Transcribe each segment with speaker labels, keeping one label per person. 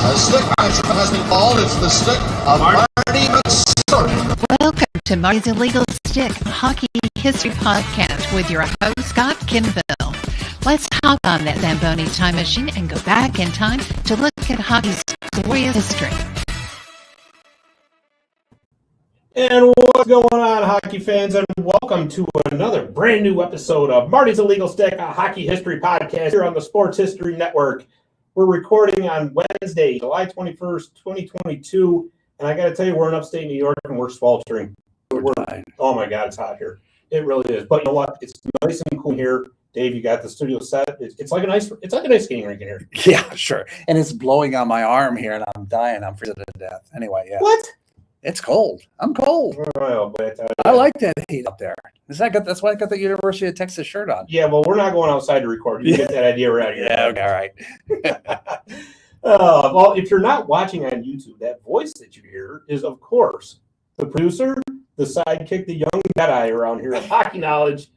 Speaker 1: A stick matchup has been called. It's the stick of Marty McSorley.
Speaker 2: Welcome to Marty's Illegal Stick Hockey History Podcast with your host, Scott Kinville. Let's hop on that Zamboni time machine and go back in time to look at hockey's glorious history.
Speaker 3: And what's going on, hockey fans, and welcome to another brand new episode of Marty's Illegal Stick, a hockey history podcast here on the Sports History Network. We're recording on Wednesday, July 21st, 2022, and I got to tell you, we're in upstate New York, and we're sweltering. Oh my God, it's hot here. It really is. But you know what? It's nice and cool here. Dave, you got the studio set. It's like an ice skating rink in here.
Speaker 4: Yeah, sure. And it's blowing on my arm here, and I'm dying. I'm freezing to death. Anyway, yeah.
Speaker 3: What?
Speaker 4: It's cold. I'm cold.
Speaker 3: Oh, but,
Speaker 4: I like that heat up there. That's why I got the University of Texas shirt on.
Speaker 3: Yeah, well, we're not going outside to record. You get that idea right here.
Speaker 4: Yeah, okay, all right.
Speaker 3: Well, if you're not watching on YouTube, that voice that you hear is, of course, the producer, the sidekick, the young Jedi around here of hockey knowledge,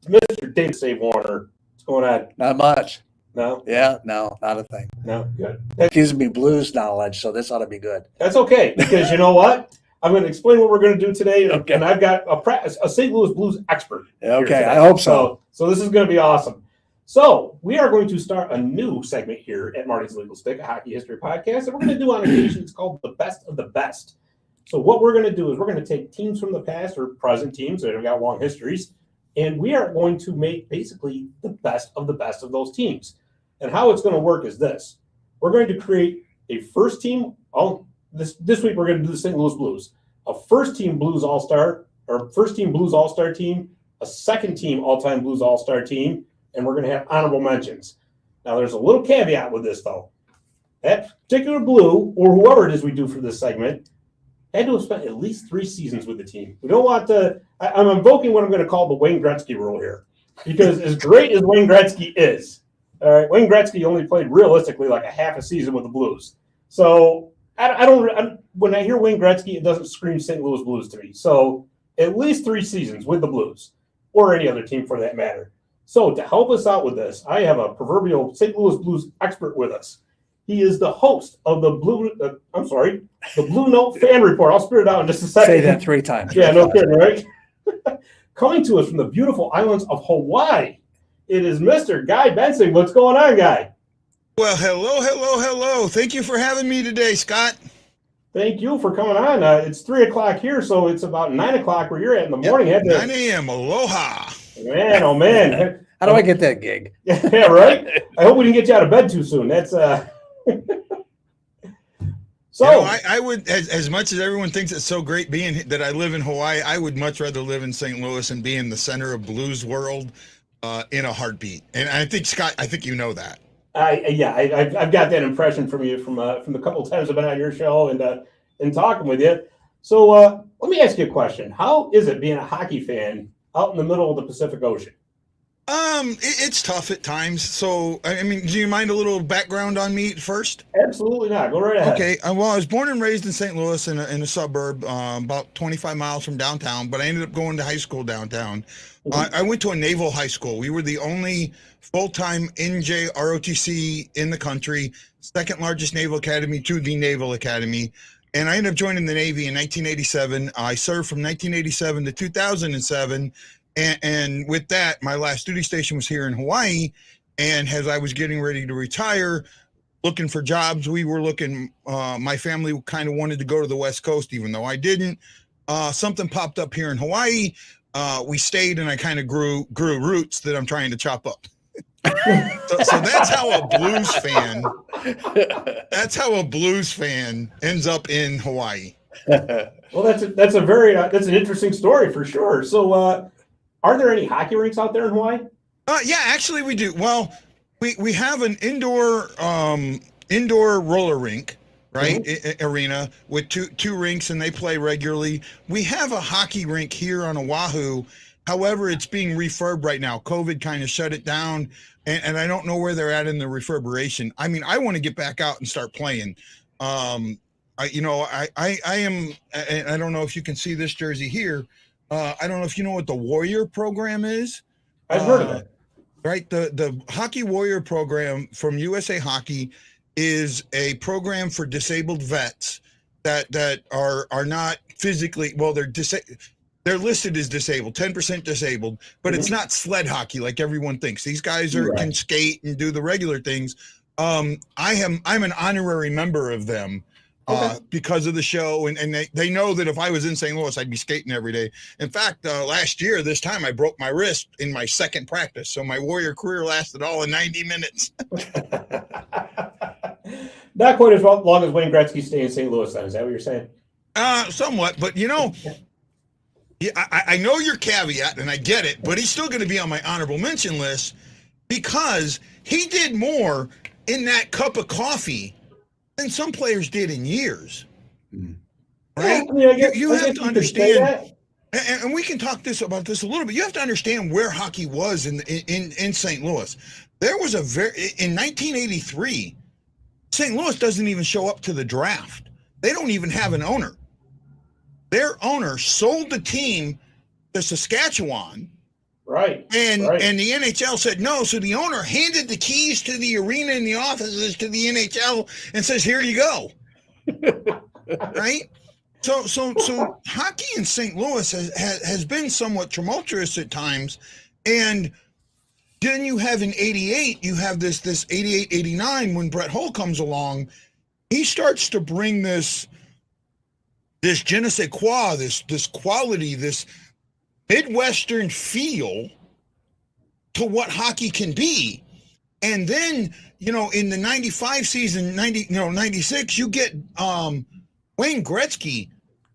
Speaker 3: Mr. Dave Save Warner. What's going on?
Speaker 4: Not much.
Speaker 3: No?
Speaker 4: Yeah, no, not a thing.
Speaker 3: No? Good.
Speaker 4: That gives me blues knowledge, so this ought to be good.
Speaker 3: That's okay, because you know what? I'm going to explain what we're going to do today,
Speaker 4: Okay.
Speaker 3: and I've got a St. Louis Blues expert.
Speaker 4: Okay, I hope so.
Speaker 3: So this is going to be awesome. So we are going to start a new segment here at Marty's Legal Stick, a hockey history podcast, and we're going to do on occasion, it's called The Best of the Best. So what we're going to do is we're going to take teams from the past or present teams that have got long histories, and we are going to make basically the best of those teams. And how it's going to work is this. We're going to create a first team. This week we're going to do the St. Louis Blues. A first team Blues All-Star, or first team Blues All-Star team, a second team all-time Blues All-Star team, and we're going to have honorable mentions. Now there's a little caveat with this though. That particular Blue, or whoever it is we do for this segment, had to have spent at least 3 seasons with the team. We don't want to, I'm invoking what I'm going to call the Wayne Gretzky rule here. Because as great as Wayne Gretzky is, all right, Wayne Gretzky only played realistically like a half a season with the Blues. So when I hear Wayne Gretzky, it doesn't scream St. Louis Blues to me. So at least 3 seasons with the Blues, or any other team for that matter. So to help us out with this, I have a proverbial St. Louis Blues expert with us. He is the host of the Blue Note Fan Report. I'll spit it out in just a second.
Speaker 4: Say that 3 times.
Speaker 3: Yeah, no kidding, right? Coming to us from the beautiful islands of Hawaii, it is Mr. Guy Bensing. What's going on, Guy?
Speaker 5: Well, hello. Thank you for having me today, Scott.
Speaker 3: Thank you for coming on. It's 3 o'clock here, so it's about 9 o'clock where you're at in the morning.
Speaker 5: 9 a.m. Aloha.
Speaker 3: Man, oh, man.
Speaker 4: How do I get that gig?
Speaker 3: Yeah, right? I hope we didn't get you out of bed too soon. That's So
Speaker 5: I would, as much as everyone thinks it's so great being that I live in Hawaii, I would much rather live in St. Louis and be in the center of Blues world in a heartbeat. And I think, Scott, you know that.
Speaker 3: I've got that impression from you from the couple of times I've been on your show and talking with you. So let me ask you a question. How is it being a hockey fan out in the middle of the Pacific Ocean?
Speaker 5: It's tough at times. So, I mean, do you mind a little background on me first?
Speaker 3: Absolutely not. Go right ahead.
Speaker 5: Okay. Well, I was born and raised in St. Louis in a suburb about 25 miles from downtown, but I ended up going to high school downtown. I went to a naval high school. We were the only full-time NJ ROTC in the country, second largest naval academy to the Naval Academy. And I ended up joining the Navy in 1987. I served from 1987 to 2007. And with that, my last duty station was here in Hawaii. And as I was getting ready to retire, looking for jobs, we were looking, my family kind of wanted to go to the West Coast, even though I didn't. Something popped up here in Hawaii. We stayed, and I kind of grew roots that I'm trying to chop up. So that's how a Blues fan ends up in Hawaii.
Speaker 3: Well, that's an interesting story for sure. So, are there any hockey rinks out there in Hawaii?
Speaker 5: Yeah, actually we do. Well, we have an indoor roller rink, right? Mm-hmm. Arena with two rinks, and they play regularly. We have a hockey rink here on Oahu. However, it's being refurbed right now. COVID kind of shut it down, and I don't know where they're at in the refurbishing. I mean, I want to get back out and start playing. I am, and I don't know if you can see this jersey here. I don't know if you know what the Warrior program is.
Speaker 3: I've heard of it.
Speaker 5: Right, the Hockey Warrior program from USA Hockey is a program for disabled vets that are not physically, well, they're listed as disabled, 10% disabled, but it's not sled hockey like everyone thinks. These guys can skate and do the regular things. I'm an honorary member of them because of the show, and they know that if I was in St. Louis, I'd be skating every day. In fact, last year, this time, I broke my wrist in my second practice, so my Warrior career lasted all in 90 minutes.
Speaker 3: Not quite as long as Wayne Gretzky stayed in St. Louis, then. Is that what you're saying?
Speaker 5: Somewhat, but yeah, I know your caveat, and I get it, but he's still going to be on my honorable mention list because he did more in that cup of coffee than some players did in years. Right? Yeah, I mean, you have to understand, and we can talk about this a little bit. You have to understand where hockey was in St. Louis. There was in 1983, St. Louis doesn't even show up to the draft. They don't even have an owner. Their owner sold the team to Saskatchewan.
Speaker 3: Right.
Speaker 5: And the NHL said no. So the owner handed the keys to the arena and the offices to the NHL and says, here you go. Right? So hockey in St. Louis has been somewhat tumultuous at times. And then you have in 88, you have this 88, 89, when Brett Hull comes along, he starts to bring this je ne sais quoi, this quality, this Midwestern feel to what hockey can be. And then, in the 95 season, 96, you get Wayne Gretzky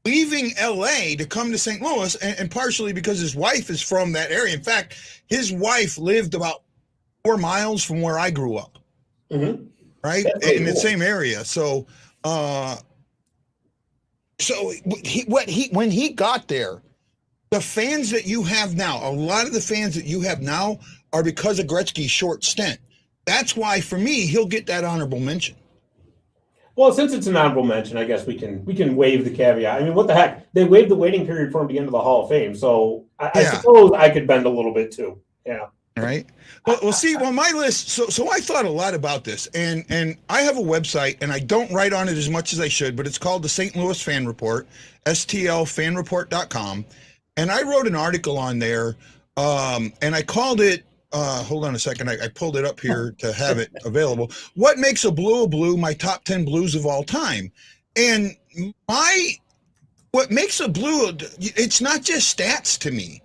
Speaker 5: leaving LA to come to St. Louis, and partially because his wife is from that area. In fact, his wife lived about 4 miles from where I grew up, right? In the same area. So, when he got there, the fans that you have now, a lot of the fans that you have now are because of Gretzky's short stint. That's why, for me, he'll get that honorable mention.
Speaker 3: Well, since it's an honorable mention, I guess we can waive the caveat. I mean, what the heck? They waived the waiting period for him to get into the Hall of Fame, so I suppose I could bend a little bit too. Yeah.
Speaker 5: Right. Well, see, my list. So I thought a lot about this, and I have a website, and I don't write on it as much as I should, but it's called the St. Louis Fan Report, stlfanreport.com, and I wrote an article on there, and I called it. Hold on a second. I pulled it up here to have it available. What makes a blue? My top 10 blues of all time. And what makes a blue, it's not just stats to me,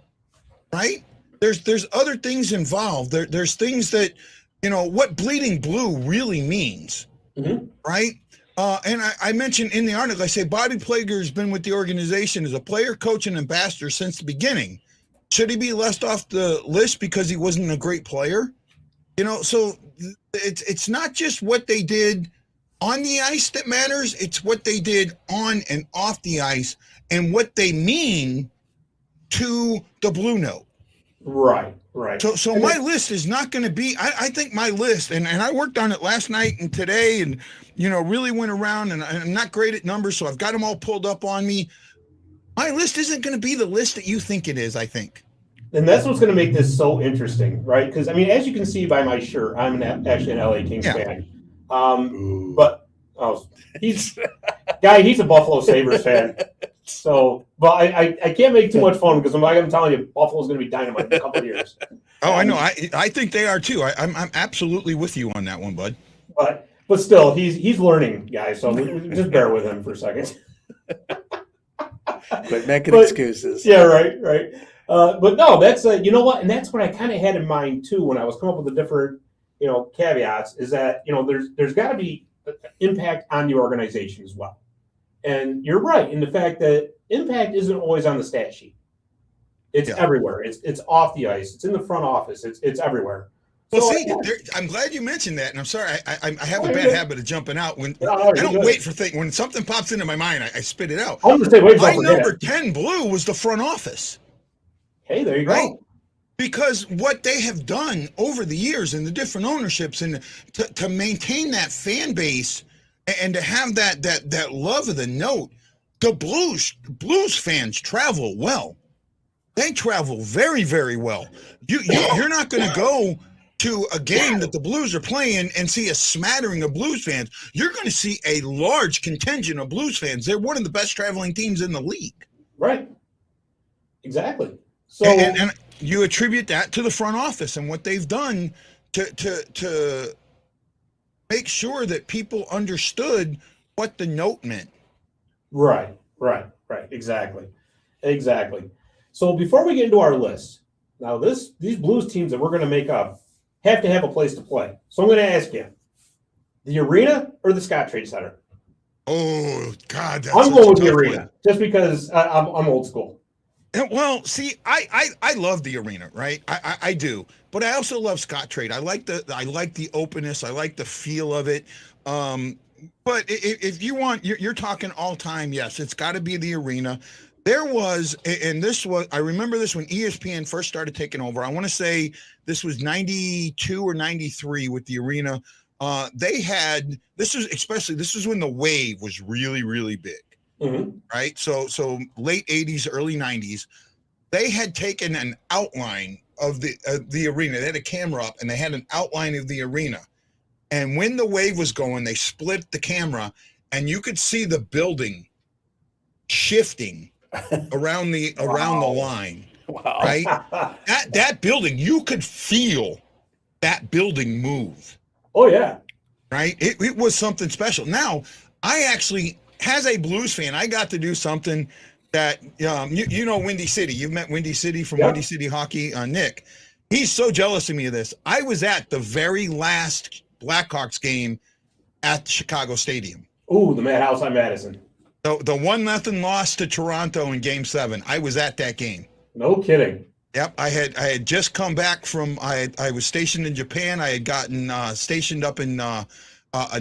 Speaker 5: right? There's other things involved. There's things that, what bleeding blue really means, right? And I mentioned in the article, I say Barclay Plagiar has been with the organization as a player, coach, and ambassador since the beginning. Should he be left off the list because he wasn't a great player? So it's not just what they did on the ice that matters. It's what they did on and off the ice and what they mean to the Blue Note. Right. So my list is not going to be, I think my list, and I worked on it last night and today and, really went around, and I'm not great at numbers, so I've got them all pulled up on me. My list isn't going to be the list that you think it is, I think.
Speaker 3: And that's what's going to make this so interesting, right? Because, I mean, as you can see by my shirt, I'm actually an LA Kings fan. But he's a Buffalo Sabres fan. So, but I can't make too much fun because I'm telling you, Buffalo's going to be dynamite in a couple of years.
Speaker 5: Oh, I know. I think they are too. I'm absolutely with you on that one, bud.
Speaker 3: But still, he's learning, guys. So just bear with him for a second.
Speaker 4: Quit making excuses.
Speaker 3: Yeah, right. But no, that's you know what, and that's what I kind of had in mind too when I was coming up with the different caveats. Is that there's got to be impact on the organization as well, and you're right in the fact that impact isn't always on the stat sheet. It's everywhere. It's off the ice. It's in the front office. It's everywhere.
Speaker 5: Well, so, I'm glad you mentioned that, and I'm sorry. I have a bad habit of jumping out when I don't wait for things. When something pops into my mind, I spit it out. My number 10 blue was the front office.
Speaker 3: Hey, there you go.
Speaker 5: Because what they have done over the years and the different ownerships, and to maintain that fan base and to have that love of the note, the Blues fans travel well. They travel very, very well. You're not going to go to a game that the Blues are playing and see a smattering of Blues fans, you're going to see a large contingent of Blues fans. They're one of the best traveling teams in the league.
Speaker 3: Right. Exactly. So
Speaker 5: and you attribute that to the front office and what they've done to make sure that people understood what the note meant.
Speaker 3: Right. Exactly. So before we get into our list, now these Blues teams that we're going to make up have to have a place to play. So I'm going to ask you, the arena or the Scott Trade Center?
Speaker 5: Oh, God.
Speaker 3: I'm going with the arena just because I'm old school.
Speaker 5: Well, see, I love the arena, right? I do, but I also love Scott Trade. I like the openness. I like the feel of it. But if you want, you're talking all time. Yes, it's got to be the arena. There was, and this was, I remember this when ESPN first started taking over. I want to say this was 92 or 93 with the arena. They had, this was when the wave was really, really big.
Speaker 3: Mm-hmm.
Speaker 5: Right. So late 80s, early 90s, they had taken an outline of the arena. They had a camera up and they had an outline of the arena. And when the wave was going, they split the camera and you could see the building shifting around the line.
Speaker 4: Wow.
Speaker 5: Right. that building, you could feel that building move.
Speaker 3: Oh yeah.
Speaker 5: Right. It was something special. Now, I actually, as a Blues fan, I got to do something that, you know, Windy City. You've met Windy City from Windy City Hockey, Nick. He's so jealous of me of this. I was at the very last Blackhawks game at Chicago Stadium.
Speaker 3: Ooh, the Madhouse on Madison.
Speaker 5: The 1-0 loss to Toronto in Game 7. I was at that game.
Speaker 3: No kidding.
Speaker 5: Yep, I had just come back from. I was stationed in Japan. I had gotten stationed up in a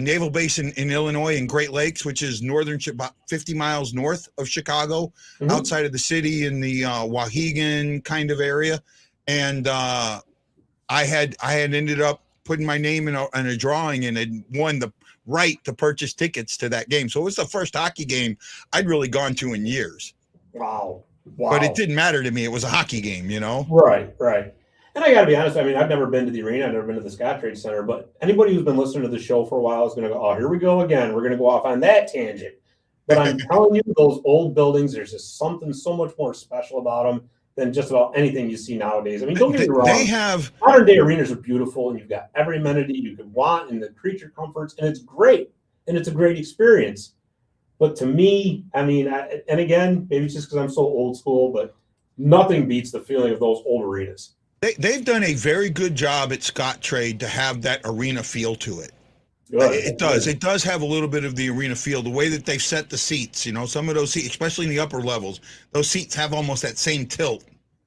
Speaker 5: naval base in Illinois in Great Lakes, which is about 50 miles north of Chicago, outside of the city in the Waukegan kind of area. And I had ended up putting my name in a drawing and had won the right to purchase tickets to that game. So it was the first hockey game I'd really gone to in years.
Speaker 3: Wow.
Speaker 5: But it didn't matter to me. It was a hockey game, you know?
Speaker 3: Right. And I got to be honest, I mean, I've never been to the arena. I've never been to the Scott Trade Center. But anybody who's been listening to the show for a while is going to go, oh, here we go again. We're going to go off on that tangent. But I'm telling you, those old buildings, there's just something so much more special about them than just about anything you see nowadays. I mean, don't get me wrong. Modern-day arenas are beautiful, and you've got every amenity you could want and the creature comforts, and it's great. And it's a great experience. But to me, I mean, and again, maybe it's just because I'm so old school, but nothing beats the feeling of those old arenas.
Speaker 5: They've done a very good job at Scott Trade to have that arena feel to it.
Speaker 3: Good.
Speaker 5: It does. It does have a little bit of the arena feel. The way that they've set the seats, you know, some of those seats, especially in the upper levels, those seats have almost that same tilt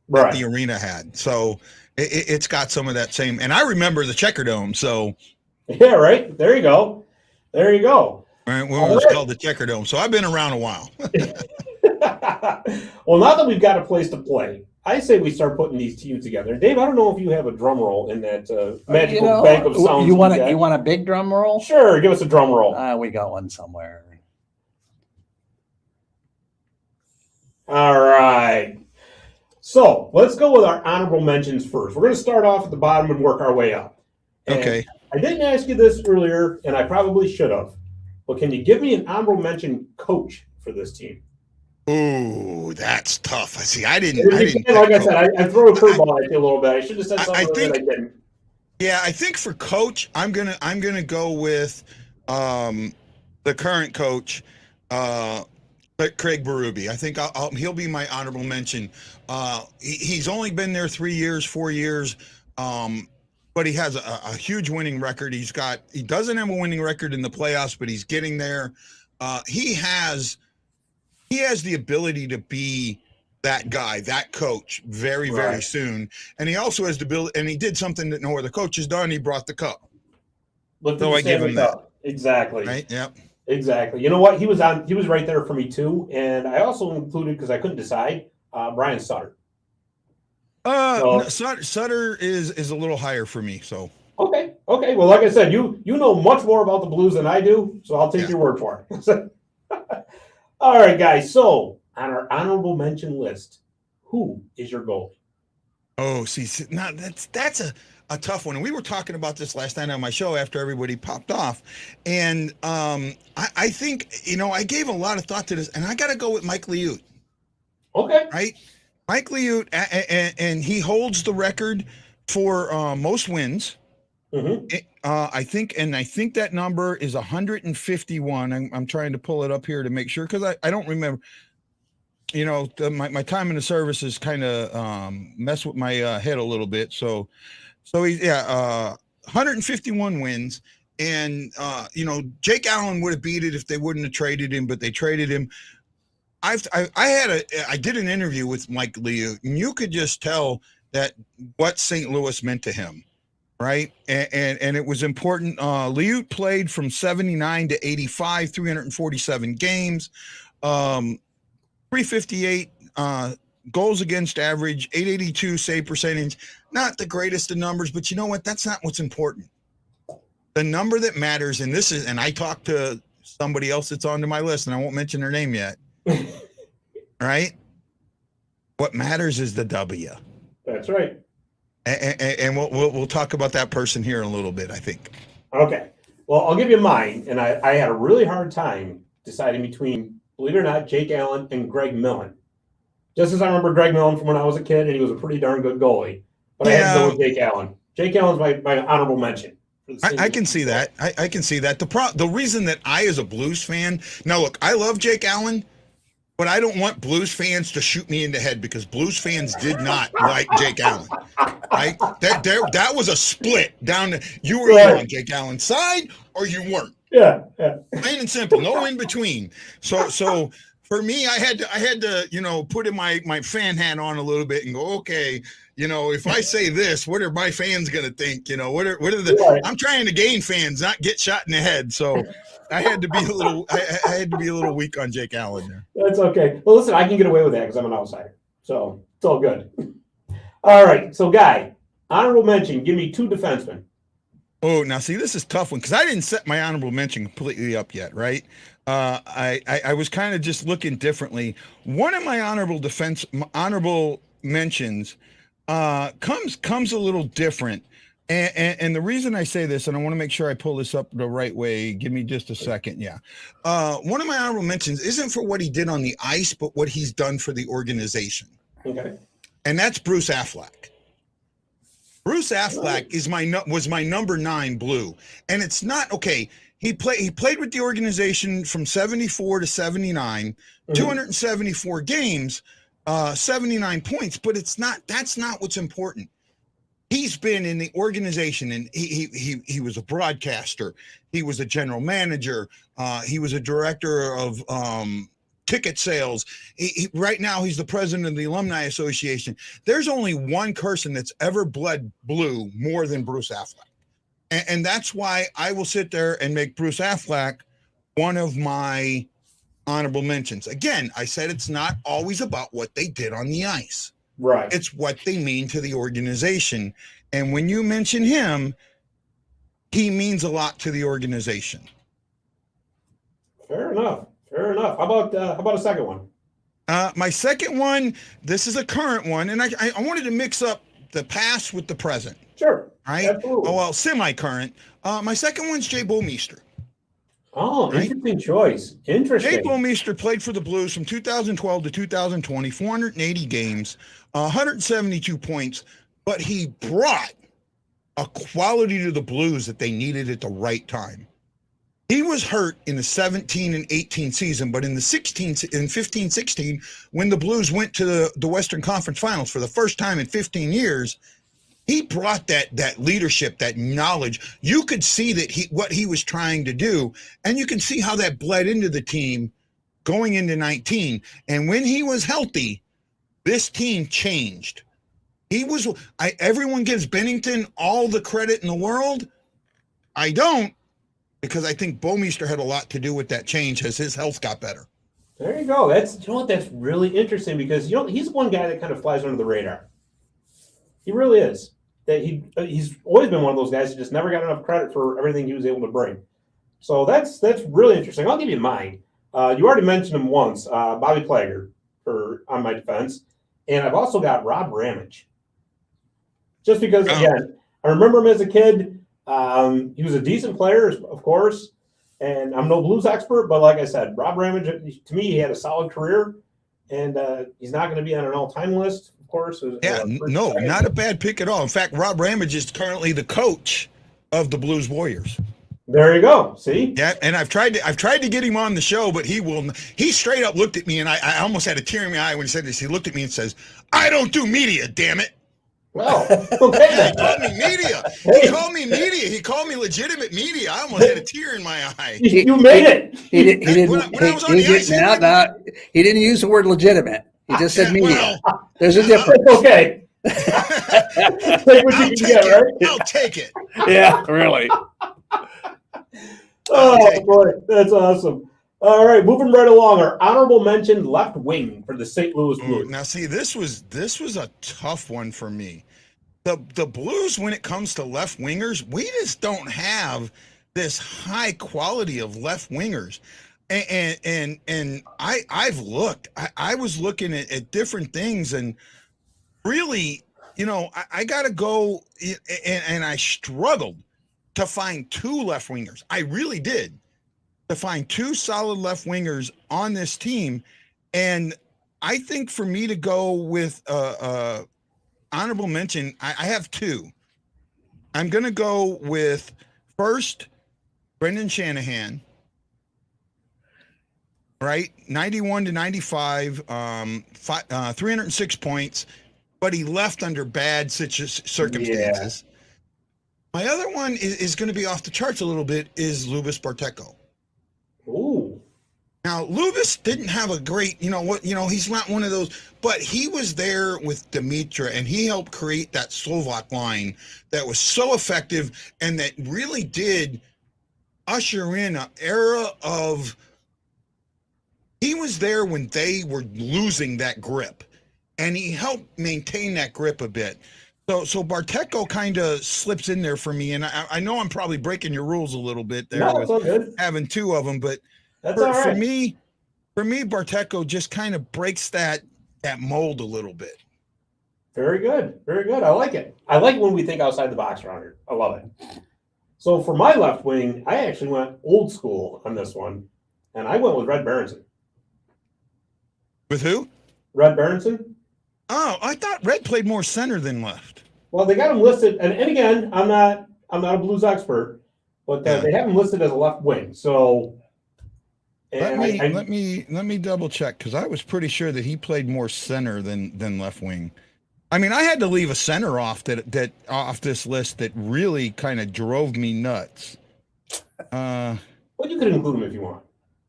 Speaker 5: that the arena had. So it's got some of that same. And I remember the Checker Dome. So
Speaker 3: yeah, right. There you go.
Speaker 5: Right, when it was called the Checker Dome. So I've been around a while.
Speaker 3: Well, now that we've got a place to play, I say we start putting these teams together. Dave, I don't know if you have a drum roll in that magical bank of sounds.
Speaker 4: You want a big drum roll?
Speaker 3: Sure, give us a drum roll.
Speaker 4: We got one somewhere.
Speaker 3: All right. So let's go with our honorable mentions first. We're going to start off at the bottom and work our way up. And
Speaker 5: okay.
Speaker 3: I didn't ask you this earlier, and I probably should have. But can you give me an honorable mention coach for this team?
Speaker 5: Ooh, that's tough. See, I didn't.
Speaker 3: Like I said, I throw a curveball at you a little bit. I should have said something that I didn't.
Speaker 5: Yeah, I think for coach, I'm gonna go with the current coach, Craig Berube. I think he'll be my honorable mention. He's only been there 3 years, 4 years, but he has a huge winning record. He doesn't have a winning record in the playoffs, but he's getting there. He has the ability to be that guy, that coach very, very soon. And he also has the ability, and he did something that no other coach has done. He brought the cup.
Speaker 3: So I give him that. Exactly.
Speaker 5: Right. Yep.
Speaker 3: Exactly. You know what? He was right there for me too. And I also included, because I couldn't decide, Brian Sutter.
Speaker 5: Sutter is a little higher for me. So.
Speaker 3: Okay. Well, like I said, you know much more about the Blues than I do, so I'll take your word for it. All right, guys. So on our honorable mention list, who is your goalie?
Speaker 5: Oh, see, now that's a tough one. And we were talking about this last night on my show after everybody popped off. And I think, I gave a lot of thought to this, and I got to go with Mike Liut.
Speaker 3: Okay.
Speaker 5: Right? Mike Liut, and he holds the record for most wins.
Speaker 3: Mm-hmm.
Speaker 5: I think that number is 151. I'm trying to pull it up here to make sure, because I don't remember. My time in the service is kind of messed with my head a little bit. So he's 151 wins, and Jake Allen would have beat it if they wouldn't have traded him, but they traded him. I did an interview with Mike Liut, and you could just tell that what St. Louis meant to him, right? And it was important. Liut played from 79 to 85, 347 games, 358 goals against average, 882 save percentage. Not the greatest of numbers, but you know what? That's not what's important. The number that matters, and I talked to somebody else that's on my list, and I won't mention their name yet. Right? What matters is the W.
Speaker 3: That's right.
Speaker 5: And we'll talk about that person here in a little bit, I think.
Speaker 3: Okay. Well, I'll give you mine, and I had a really hard time deciding between, believe it or not, Jake Allen and Greg Millen. Just as I remember Greg Millen from when I was a kid, and he was a pretty darn good goalie. But I had to go with Jake Allen. Jake Allen's my honorable mention.
Speaker 5: I can see that. I can see that. The reason that I, as a Blues fan, now look, I love Jake Allen, but I don't want Blues fans to shoot me in the head, because Blues fans did not like Jake Allen. Right? That was a split down to, you were either on Jake Allen's side or you weren't.
Speaker 3: Yeah.
Speaker 5: Plain and simple, no in between. So for me, I had to put in my fan hat on a little bit and go, okay, if I say this, what are my fans going to think? What are the? I'm trying to gain fans, not get shot in the head. So I had to be a little. I had to be a little weak on Jake Allen there.
Speaker 3: That's okay. Well, listen, I can get away with that because I'm an outsider, so it's all good. All right, so Guy, honorable mention. Give me two defensemen.
Speaker 5: Oh, now see, this is a tough one because I didn't set my honorable mention completely up yet, right? I was kind of just looking differently. One of my honorable mentions comes a little different. And the reason I say this, and I want to make sure I pull this up the right way. Give me just a second. Yeah. One of my honorable mentions isn't for what he did on the ice, but what he's done for the organization.
Speaker 3: Okay.
Speaker 5: And that's Bruce Affleck. Bruce Affleck was my number 9 Blue. And it's not okay. He played with the organization from 74 to 79, 274 games, 79 points, but that's not what's important. He's been in the organization, and he was a broadcaster. He was a general manager. He was a director of ticket sales. Right now, he's the president of the Alumni Association. There's only one person that's ever bled blue more than Bruce Affleck. And that's why I will sit there and make Bruce Affleck one of my honorable mentions. Again, I said it's not always about what they did on the ice.
Speaker 3: Right.
Speaker 5: It's what they mean to the organization. And when you mention him, he means a lot to the organization.
Speaker 3: Fair enough. How about a second one?
Speaker 5: My second one, this is a current one, and I wanted to mix up the past with the present.
Speaker 3: Sure.
Speaker 5: Right?
Speaker 3: Absolutely.
Speaker 5: Oh, well, semi-current. My second one's Jay Bulmeister.
Speaker 3: Oh, interesting choice. Interesting.
Speaker 5: Jay Bulmeister played for the Blues from 2012 to 2020, 480 games, 172 points, but he brought a quality to the Blues that they needed at the right time. He was hurt in the 17 and 18 season, but in the 15-16, when the Blues went to the Western Conference Finals for the first time in 15 years, he brought that leadership, that knowledge. You could see that what he was trying to do, and you can see how that bled into the team going into 19. And when he was healthy, this team changed. Everyone gives Bennington all the credit in the world. I don't, because I think Bulmeister had a lot to do with that change as his health got better.
Speaker 3: There you go. That's really interesting because he's one guy that kind of flies under the radar. He really is. That he's always been one of those guys who just never got enough credit for everything he was able to bring. So that's really interesting. I'll give you mine. You already mentioned him once, Bobby Plagiar on my defense, and I've also got Rob Ramage. Just because, again, I remember him as a kid. He was a decent player, of course, and I'm no Blues expert, but like I said, Rob Ramage, to me, he had a solid career, and he's not going to be on an all-time list, of course.
Speaker 5: Yeah, no, not a bad pick at all. In fact, Rob Ramage is currently the coach of the Blues Warriors.
Speaker 3: There you go. See?
Speaker 5: Yeah, and I've tried to get him on the show, but he straight up looked at me, and I almost had a tear in my eye when he said this. He looked at me and says, "I don't do media, damn it."
Speaker 3: Well, okay.
Speaker 5: Yeah, he called me media. He called me media. He called me legitimate media. I almost had a tear in my eye.
Speaker 3: You made it.
Speaker 4: He didn't.
Speaker 5: When I was on the ice,
Speaker 4: He didn't use the word legitimate. He just said media.
Speaker 5: Well,
Speaker 4: There's a difference.
Speaker 3: Okay. Take what you can get, right?
Speaker 5: I'll take it.
Speaker 4: Yeah, really.
Speaker 3: Oh, boy. That's awesome. All right, moving right along. Our honorable mention left wing for the St. Louis Blues.
Speaker 5: Now, see, this was a tough one for me. The Blues, when it comes to left wingers, we just don't have this high quality of left wingers. And I've looked. I was looking at different things, and really, I got to go, and I struggled to find two left wingers. I really did. To find two solid left wingers on this team. And I think for me to go with honorable mention, I have two. I'm going to go with first Brendan Shanahan, right? 91 to 95, 306 points, but he left under bad circumstances. Yeah. My other one is going to be off the charts a little bit, is Lubus Barteco.
Speaker 3: Ooh.
Speaker 5: Now, Lubus didn't have a great, he's not one of those, but he was there with Dimitra, and he helped create that Slovak line that was so effective and that really did usher in an era of, he was there when they were losing that grip, and he helped maintain that grip a bit. So Barteco kind of slips in there for me, and I know I'm probably breaking your rules a little bit there with having two of them, but for me, Barteco just kind of breaks that mold a little bit.
Speaker 3: Very good. Very good. I like it. I like when we think outside the box around here. I love it. So for my left wing, I actually went old school on this one, and I went with Red Berenson.
Speaker 5: With who?
Speaker 3: Red Berenson.
Speaker 5: Oh, I thought Red played more center than left.
Speaker 3: Well, they got him listed, and again, I'm not a Blues expert, but they have him listed as a left wing. So
Speaker 5: let me double check, because I was pretty sure that he played more center than left wing. I mean, I had to leave a center off that off this list that really kind of drove me nuts.
Speaker 3: Well, you could include him if you want.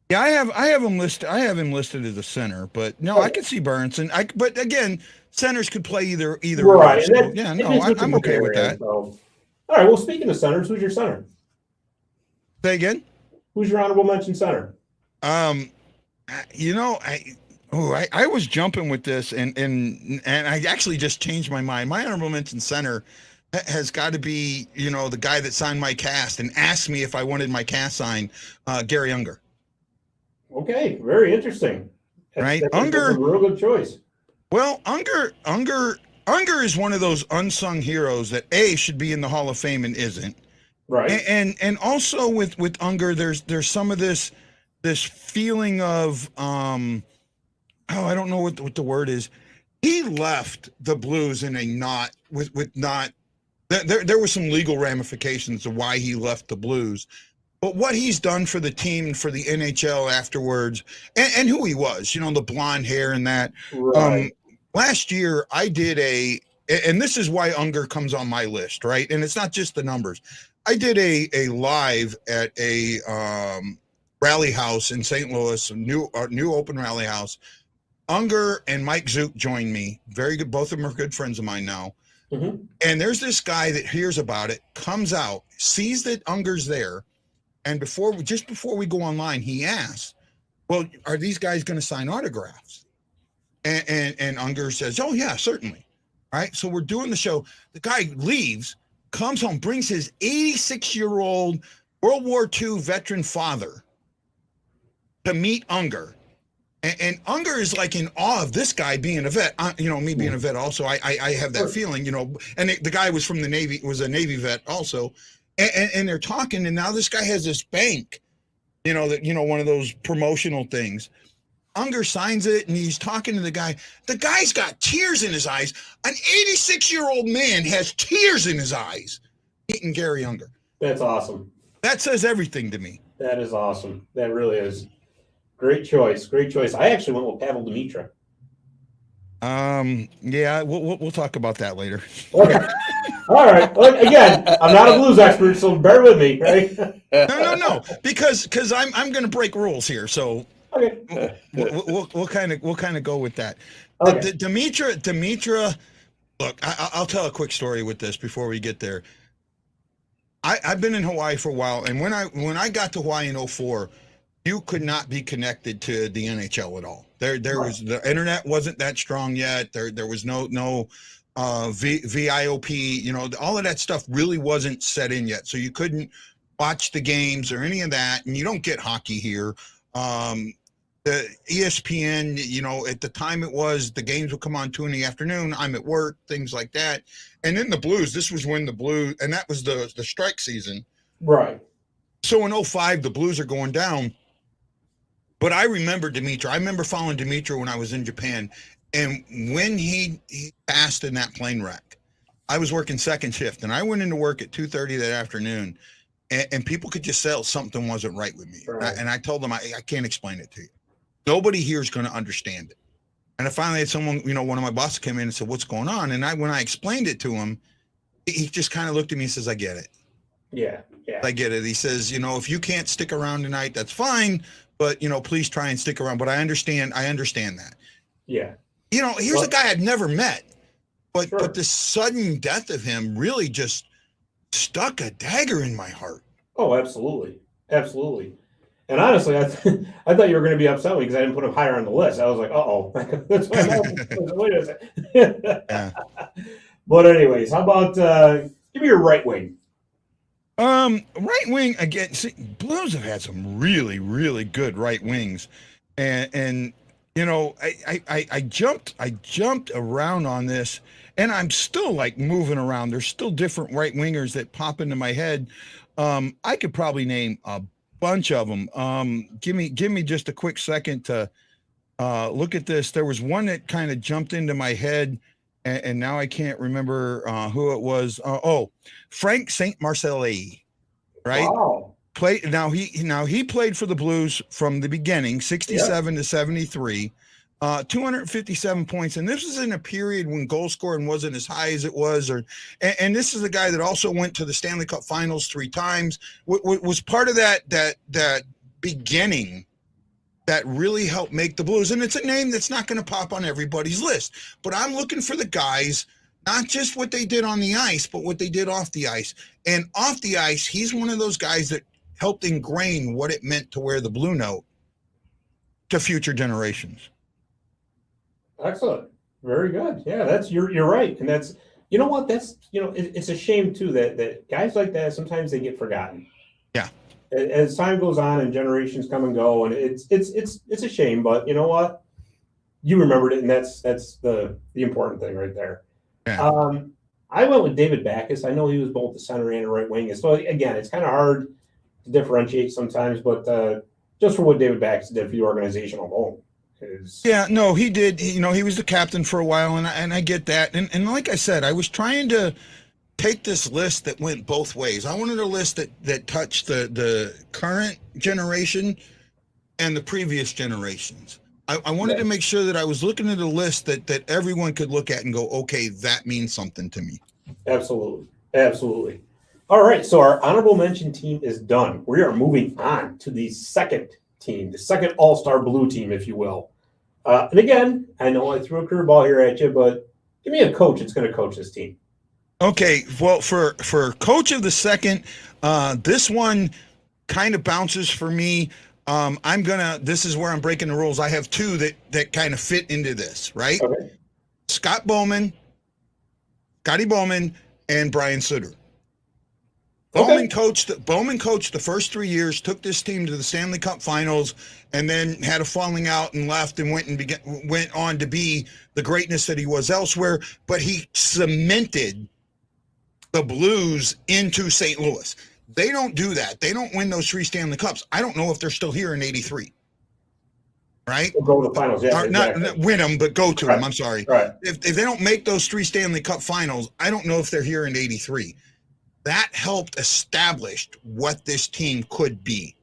Speaker 5: Yeah, I have him listed. I have him listed as a center, but no, I could see Berenson. But again, centers could play either
Speaker 3: right.
Speaker 5: way. So, yeah, no, I'm okay with that.
Speaker 3: So. All right. Well, speaking of centers, who's your center?
Speaker 5: Say again.
Speaker 3: Who's your honorable mention center?
Speaker 5: I was jumping with this, and I actually just changed my mind. My honorable mention center has got to be, the guy that signed my cast and asked me if I wanted my cast signed, Gary Unger.
Speaker 3: Okay, very interesting.
Speaker 5: Right,
Speaker 3: Unger, a real good choice.
Speaker 5: Well, Unger is one of those unsung heroes that should be in the Hall of Fame and isn't.
Speaker 3: Right.
Speaker 5: And also with Unger, there's some of this feeling of I don't know what the word is. He left the Blues in a there were some legal ramifications of why he left the Blues. But what he's done for the team and for the NHL afterwards, and who he was, the blonde hair and that.
Speaker 3: Right.
Speaker 5: Last year, I did and this is why Unger comes on my list, right? And it's not just the numbers. I did a live at a rally house in St. Louis, a new open rally house. Unger and Mike Zook joined me. Very good. Both of them are good friends of mine now. Mm-hmm. And there's this guy that hears about it, comes out, sees that Unger's there. And just before we go online, he asks, well, are these guys going to sign autographs? And Unger says, oh, yeah, certainly. All right. So we're doing the show. The guy leaves, comes home, brings his 86-year-old World War II veteran father to meet Unger. And Unger is like in awe of this guy being a vet. Me being a vet also, I have that feeling, and the guy was from the Navy, was a Navy vet also. And they're talking, and now this guy has this bank, one of those promotional things. Unger signs it, and he's talking to the guy. The guy's got tears in his eyes. An 86-year-old man has tears in his eyes. Eating Gary Unger.
Speaker 3: That's awesome.
Speaker 5: That says everything to me.
Speaker 3: That is awesome. That really is. Great choice. Great choice. I actually went with Pavel Demitra.
Speaker 5: Yeah, we'll talk about that later.
Speaker 3: Okay. All right. Well, again, I'm not a blues expert, so bear with me, right?
Speaker 5: No, because I'm going to break rules here. So
Speaker 3: Okay.
Speaker 5: we'll kind of go with that.
Speaker 3: Okay.
Speaker 5: Demitra. Look, I'll tell a quick story with this before we get there. I've been in Hawaii for a while, and when I got to Hawaii in 2004, you could not be connected to the NHL at all. There was, the internet wasn't that strong yet. There was no VIOP, all of that stuff really wasn't set in yet. So you couldn't watch the games or any of that, and you don't get hockey here. The ESPN, at the time it was, the games would come on 2 PM. I'm at work, things like that. And then the Blues, this was when the Blues, and that was the strike season.
Speaker 3: Right.
Speaker 5: So in 2005, the Blues are going down. But I remember Demitra. I remember following Demitra when I was in Japan. And when he passed in that plane wreck, I was working second shift. And I went into work at 2:30 that afternoon. And people could just tell something wasn't right with me.
Speaker 3: Right.
Speaker 5: And I told them, I can't explain it to you. Nobody here is going to understand it. And I finally had someone, one of my bosses came in and said, what's going on? And when I explained it to him, he just kind of looked at me and says, I get it.
Speaker 3: Yeah.
Speaker 5: I get it. He says, if you can't stick around tonight, that's fine. But, please try and stick around. But I understand that.
Speaker 3: Yeah.
Speaker 5: Here's a guy I'd never met. But
Speaker 3: Sure.
Speaker 5: but the sudden death of him really just stuck a dagger in my heart.
Speaker 3: Oh, absolutely. Absolutely. And honestly, I thought you were going to be upset because I didn't put him higher on the list. I was like, uh-oh. That's why wait a second.
Speaker 5: Yeah.
Speaker 3: But anyways, how about give me your right wing?
Speaker 5: Right wing again. See, Blues have had some really, really good right wings, and I jumped around on this, and I'm still like moving around. There's still different right wingers that pop into my head. I could probably name a bunch of them. Give me just a quick second to look at this. There was one that kind of jumped into my head, and now I can't remember who it was. Frank St. Marcelli, right?
Speaker 3: Wow.
Speaker 5: He played for the Blues from the beginning, 67 to 73, 257 points, and this was in a period when goal scoring wasn't as high as it was. And this is a guy that also went to the Stanley Cup Finals 3 times. Was part of that beginning that really helped make the Blues. And it's a name that's not going to pop on everybody's list. But I'm looking for the guys, not just what they did on the ice, but what they did off the ice. And off the ice, he's one of those guys that helped ingrain what it meant to wear the blue note to future generations.
Speaker 3: Excellent. Very good. Yeah, that's you're right. And that's what? That's it's a shame too that guys like that sometimes they get forgotten.
Speaker 5: Yeah.
Speaker 3: As time goes on and generations come and go, and it's a shame, but you know what? You remembered it, and that's the important thing right there.
Speaker 5: Yeah.
Speaker 3: I went with David Backes. I know he was both the center and a right wing. So again, it's kind of hard to differentiate sometimes, but just for what David Backes did for the organization alone.
Speaker 5: Yeah, no, he did. He was the captain for a while, and I get that. And like I said, I was trying to take this list that went both ways. I wanted a list that touched the current generation and the previous generations. I wanted to make sure that I was looking at a list that everyone could look at and go, okay, that means something to me.
Speaker 3: Absolutely. Absolutely. All right, so our honorable mention team is done. We are moving on to the second team, the second all-star blue team, if you will. And again, I know I threw a curveball here at you, but give me a coach that's going to coach this team.
Speaker 5: Okay, well, for coach of the second, this one kind of bounces for me. This is where I'm breaking the rules. I have two that kind of fit into this, right?
Speaker 3: Okay.
Speaker 5: Scotty Bowman, and Brian Sutter. Bowman coached the first 3 years, took this team to the Stanley Cup Finals, and then had a falling out and left and went on to be the greatness that he was elsewhere. But he cemented the Blues into St. Louis. They don't do that. They don't win those 3 Stanley Cups. I don't know if they're still here in '83. Right?
Speaker 3: We'll go to the finals. Yeah, exactly.
Speaker 5: Not win them, but go to them. I'm sorry.
Speaker 3: Right.
Speaker 5: If they don't make those 3 Stanley Cup Finals, I don't know if they're here in '83. That helped establish what this team could be.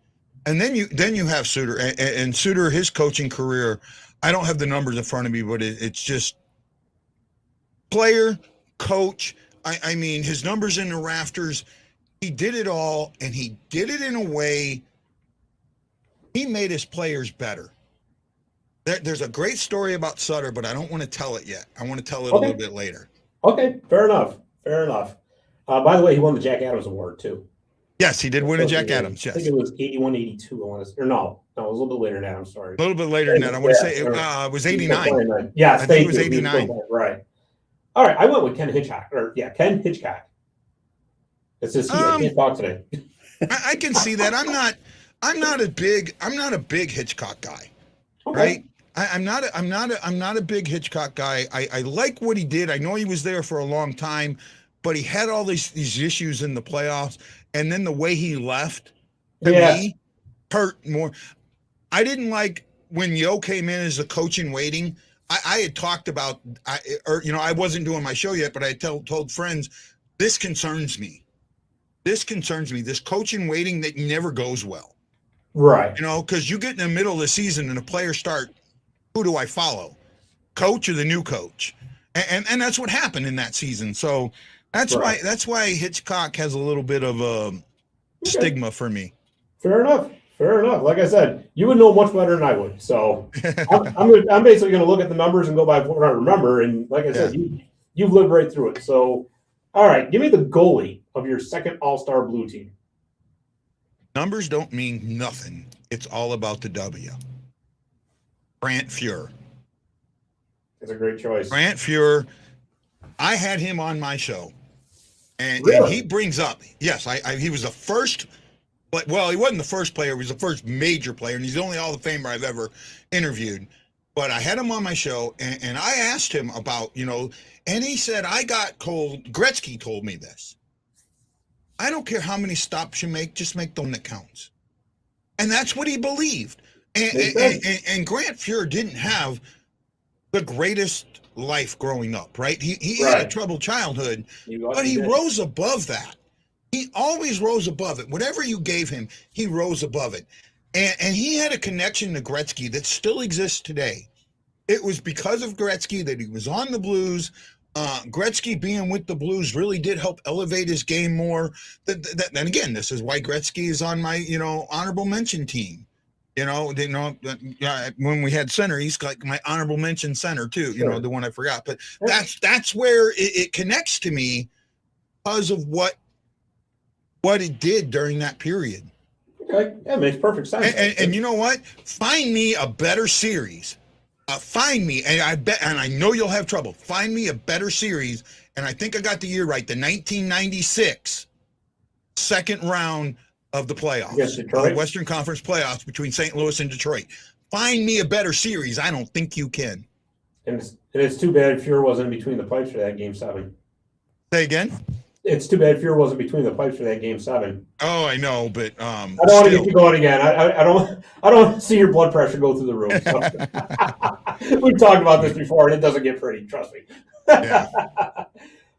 Speaker 5: And then you have Suter, and Suter, his coaching career, I don't have the numbers in front of me, but it's just player, coach. I mean, his numbers in the rafters. He did it all, and he did it in a way he made his players better. There's a great story about Sutter, but I don't want to tell it yet. I want to tell it a little bit later.
Speaker 3: Okay, fair enough. By the way, he won the Jack Adams Award, too.
Speaker 5: Yes, he did win a Jack Adams, yes.
Speaker 3: I think it was 81, 82, I want to say. Or no, it was a little bit later than that, I'm sorry.
Speaker 5: A little bit later than that. I want to say it was 89.
Speaker 3: Yeah,
Speaker 5: I think it was 89.
Speaker 3: Right. All right, I went with Ken Hitchcock. Ken Hitchcock. It's just I can't talk today.
Speaker 5: I can see that. I'm not a big Hitchcock guy.
Speaker 3: Okay.
Speaker 5: Right? I'm not a big Hitchcock guy. I like what he did. I know he was there for a long time, but he had all these issues in the playoffs, and then the way he left to me hurt more. I didn't like when Yo came in as a coach in waiting. I had talked about, I wasn't doing my show yet, but I told friends, this concerns me. This coach in waiting that never goes well.
Speaker 3: Right.
Speaker 5: Because you get in the middle of the season and the players start, who do I follow? Coach or the new coach? And that's what happened in that season. So that's why Hitchcock has a little bit of a stigma for me.
Speaker 3: Fair enough. Like I said, you would know much better than I would. So I'm basically going to look at the numbers and go by what I remember. And like I said, you've lived right through it. So, all right, give me the goalie of your second All-Star Blue team.
Speaker 5: Numbers don't mean nothing. It's all about the W. Brant Fuhr.
Speaker 3: That's a great choice.
Speaker 5: Brant Fuhr. I had him on my show. And he brings up, yes, he was the first. But, well, he wasn't the first player. He was the first major player, and he's the only Hall of Famer I've ever interviewed. But I had him on my show, and I asked him about, and he said, I got cold. Gretzky told me this. I don't care how many stops you make, just make the one that counts. And that's what he believed. And Grant Fuhr didn't have the greatest life growing up, right? He had a troubled childhood, but he rose above that. He always rose above it. Whatever you gave him, he rose above it. And he had a connection to Gretzky that still exists today. It was because of Gretzky that he was on the Blues. Gretzky being with the Blues really did help elevate his game more. And again, this is why Gretzky is on my, honorable mention team. When we had center, he's like my honorable mention center too, the one I forgot. But that's where it connects to me because of what it did during that period.
Speaker 3: Okay, that makes perfect sense.
Speaker 5: And you know what? Find me a better series. Find me, and I know you'll have trouble. Find me a better series, and I think I got the year right. The 1996 second round of the playoffs, the Western Conference playoffs between St. Louis and Detroit. Find me a better series. I don't think you can.
Speaker 3: And it's too bad Fuhr wasn't between the pipes for that Game 7.
Speaker 5: Say again?
Speaker 3: It's too bad Fuhr wasn't between the pipes for that Game 7.
Speaker 5: Oh, I know, but
Speaker 3: I don't want to get you going again. I don't want to see your blood pressure go through the roof. So. We've talked about this before, and it doesn't get pretty. Trust me.
Speaker 5: Yeah.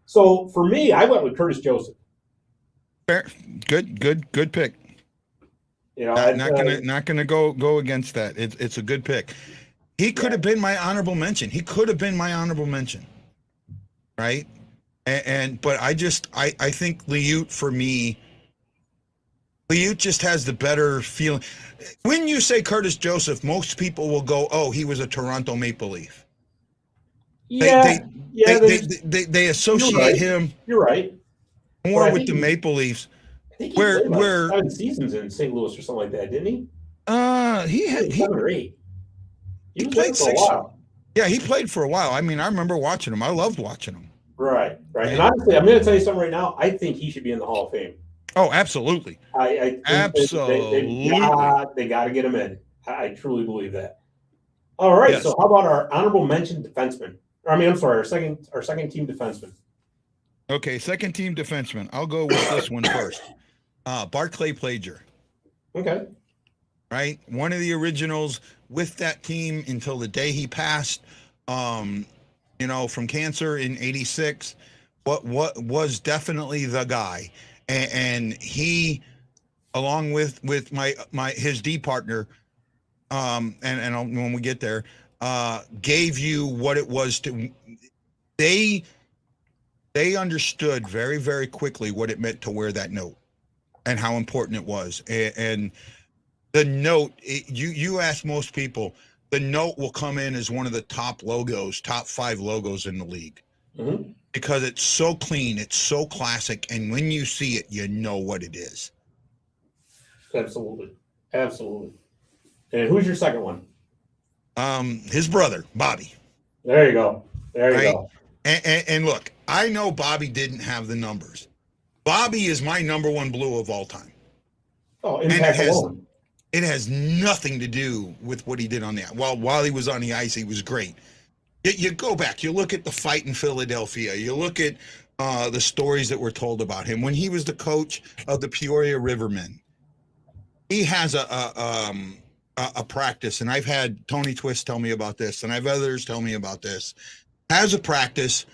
Speaker 3: So for me, I went with Curtis Joseph.
Speaker 5: Fair. Good pick. Not gonna go against that. It's a good pick. He could have been my honorable mention. Right? But I think Liut, for me, Liut just has the better feeling. When you say Curtis Joseph, most people will go, "Oh, he was a Toronto Maple Leaf." They associate him.
Speaker 3: You're right.
Speaker 5: More with the Maple Leafs.
Speaker 3: I think he played 7 seasons in St. Louis or something like that, didn't he?
Speaker 5: He had
Speaker 3: 7 or 8.
Speaker 5: He played for a while. Yeah, he played for a while. I mean, I remember watching him. I loved watching him.
Speaker 3: Right. And honestly, I'm going to tell you something right now. I think he should be in the Hall of Fame.
Speaker 5: Oh, absolutely.
Speaker 3: I think
Speaker 5: Absolutely.
Speaker 3: they got to get him in. I truly believe that. All right,
Speaker 5: Yes.
Speaker 3: so how about our honorable mention defenseman? I'm sorry, our second team defenseman.
Speaker 5: Okay, second team defenseman. I'll go with this one first. Barclay Plagiar.
Speaker 3: Okay.
Speaker 5: Right? One of the originals with that team until the day he passed, from cancer in 86. What was definitely the guy. And he, along with his D partner, when we get there, gave you what it was to. They understood very, very quickly what it meant to wear that note and how important it was. And the note, you ask most people, the note will come in as one of the top 5 logos in the league.
Speaker 3: Mm-hmm.
Speaker 5: Because it's so clean, it's so classic, and when you see it, you know what it is.
Speaker 3: Absolutely. And who's your second one?
Speaker 5: His brother, Bobby.
Speaker 3: There you go.
Speaker 5: And look, I know Bobby didn't have the numbers. Bobby is my number 1 blue of all time.
Speaker 3: Oh, impact alone.
Speaker 5: It has nothing to do with what he did on the ice. While he was on the ice, he was great. You go back, you look at the fight in Philadelphia, you look at the stories that were told about him. When he was the coach of the Peoria Rivermen, he has a practice, and I've had Tony Twist tell me about this, and I've others tell me about this. Has a practice.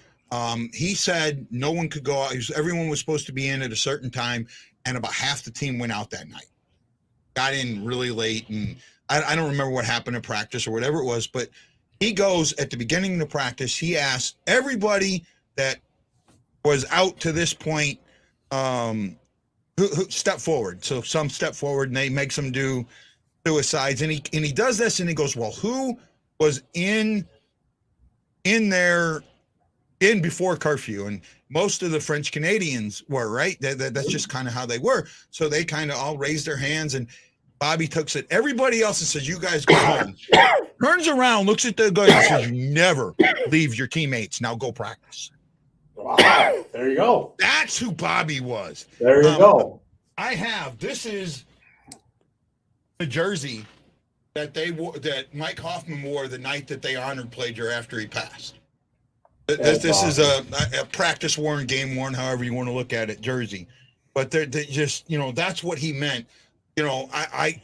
Speaker 5: He said no one could go out. Everyone was supposed to be in at a certain time, and about half the team went out that night. Got in really late, and I don't remember what happened in practice or whatever it was, but he goes at the beginning of the practice. He asked everybody that was out to this point, who step forward. So some step forward, and they makes them do suicides. And he does this, and he goes, well, who was in there in before curfew? And most of the French Canadians were, right. That's just kind of how they were. So they kind of all raised their hands, and Bobby looks at everybody else and says, you guys go home. Turns around, looks at the guy and says, you never leave your teammates. Now go practice.
Speaker 3: Wow. There you go.
Speaker 5: That's who Bobby was.
Speaker 3: There you go.
Speaker 5: This is the jersey that that Mike Hoffman wore the night that they honored Plagiar after he passed. This is a practice worn, game worn, however you want to look at it, jersey. But they just, that's what he meant. I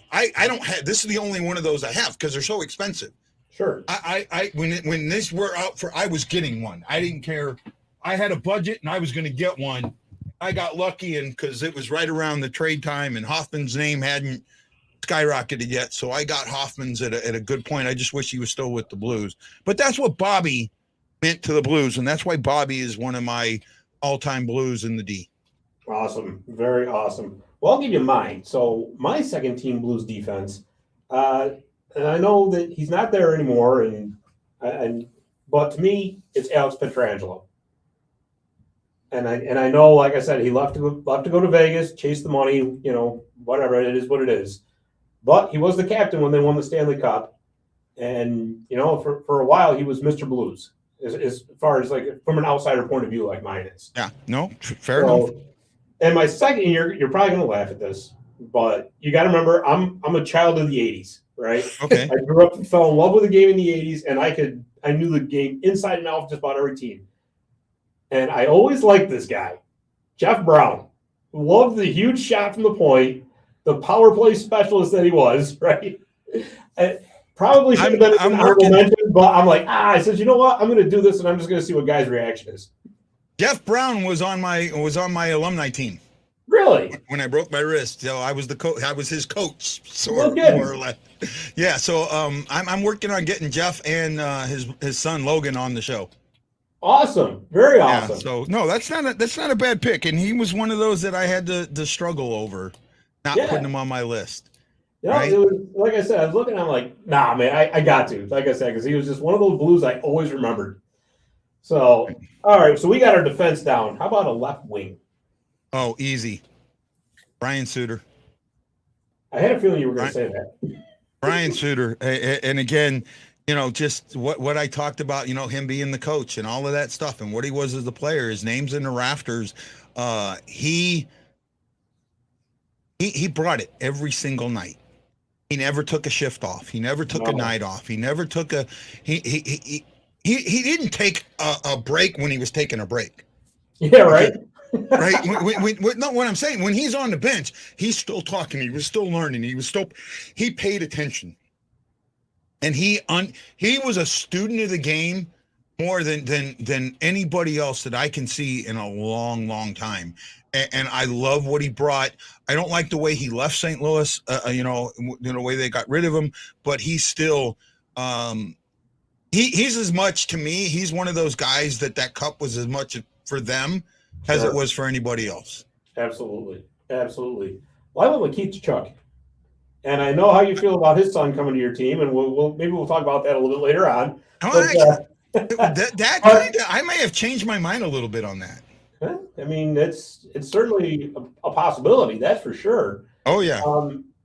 Speaker 5: don't have, this is the only one of those I have because they're so expensive.
Speaker 3: Sure.
Speaker 5: When this were out I was getting one. I didn't care. I had a budget and I was going to get one. I got lucky, and because it was right around the trade time and Hoffman's name hadn't skyrocketed yet. So I got Hoffman's at a good point. I just wish he was still with the Blues, but that's what Bobby meant to the Blues. And that's why Bobby is one of my all-time Blues in the D.
Speaker 3: Awesome. Very awesome. Well, I'll give you mine. So my second team Blues defense, and I know that he's not there anymore, but to me, it's Alex Pietrangelo. And I know, like I said, he left to go to Vegas, chase the money, whatever, it is what it is. But he was the captain when they won the Stanley Cup, and for a while he was Mr. Blues, as far as like from an outsider point of view, like mine is.
Speaker 5: Yeah, no, fair enough.
Speaker 3: And my second, you're probably going to laugh at this, but you got to remember, I'm a child of the '80s, right?
Speaker 5: Okay.
Speaker 3: I grew up and fell in love with the game in the '80s, and I knew the game inside and out of just about every team. And I always liked this guy, Jeff Brown. Loved the huge shot from the point, the power play specialist that he was, right? And probably should have been an honorable mention, but I'm like, I said, you know what? I'm going to do this, and I'm just going to see what guys' reaction is.
Speaker 5: Jeff Brown was on my alumni team.
Speaker 3: Really?
Speaker 5: When I broke my wrist, I was the coach. I was his coach, more or less. Yeah. So I'm working on getting Jeff and his son Logan on the show.
Speaker 3: Awesome. Very awesome.
Speaker 5: Yeah, so no, that's not a bad pick, and he was one of those that I had to struggle over, not putting him on my list.
Speaker 3: Right? It was, like I said, I was looking. I'm like, nah, man, I got to. Like I said, because he was just one of those Blues I always remembered. So, all right, so we got our defense down. How about a left wing?
Speaker 5: Oh, easy. Brian Suter.
Speaker 3: I had a feeling you were going to say that.
Speaker 5: Brian Suter. And again, just what I talked about, him being the coach and all of that stuff and what he was as a player, his name's in the rafters. He he brought it every single night. He never took a shift off. He never took a night off. He never took a he didn't take a break when he was taking a break.
Speaker 3: Yeah, right.
Speaker 5: Right. What I'm saying, when he's on the bench, he's still talking. He was still learning. He paid attention, and he was a student of the game more than anybody else that I can see in a long, long time. And I love what he brought. I don't like the way he left St. Louis, the way they got rid of him, but he's still, he's as much to me. He's one of those guys that cup was as much for them as it was for anybody else.
Speaker 3: Absolutely. Well, I went with Keith Chuck. And I know how you feel about his son coming to your team, and maybe we'll talk about that a little bit later on.
Speaker 5: I may have changed my mind a little bit on that.
Speaker 3: I mean, it's certainly a possibility, that's for sure.
Speaker 5: Oh yeah.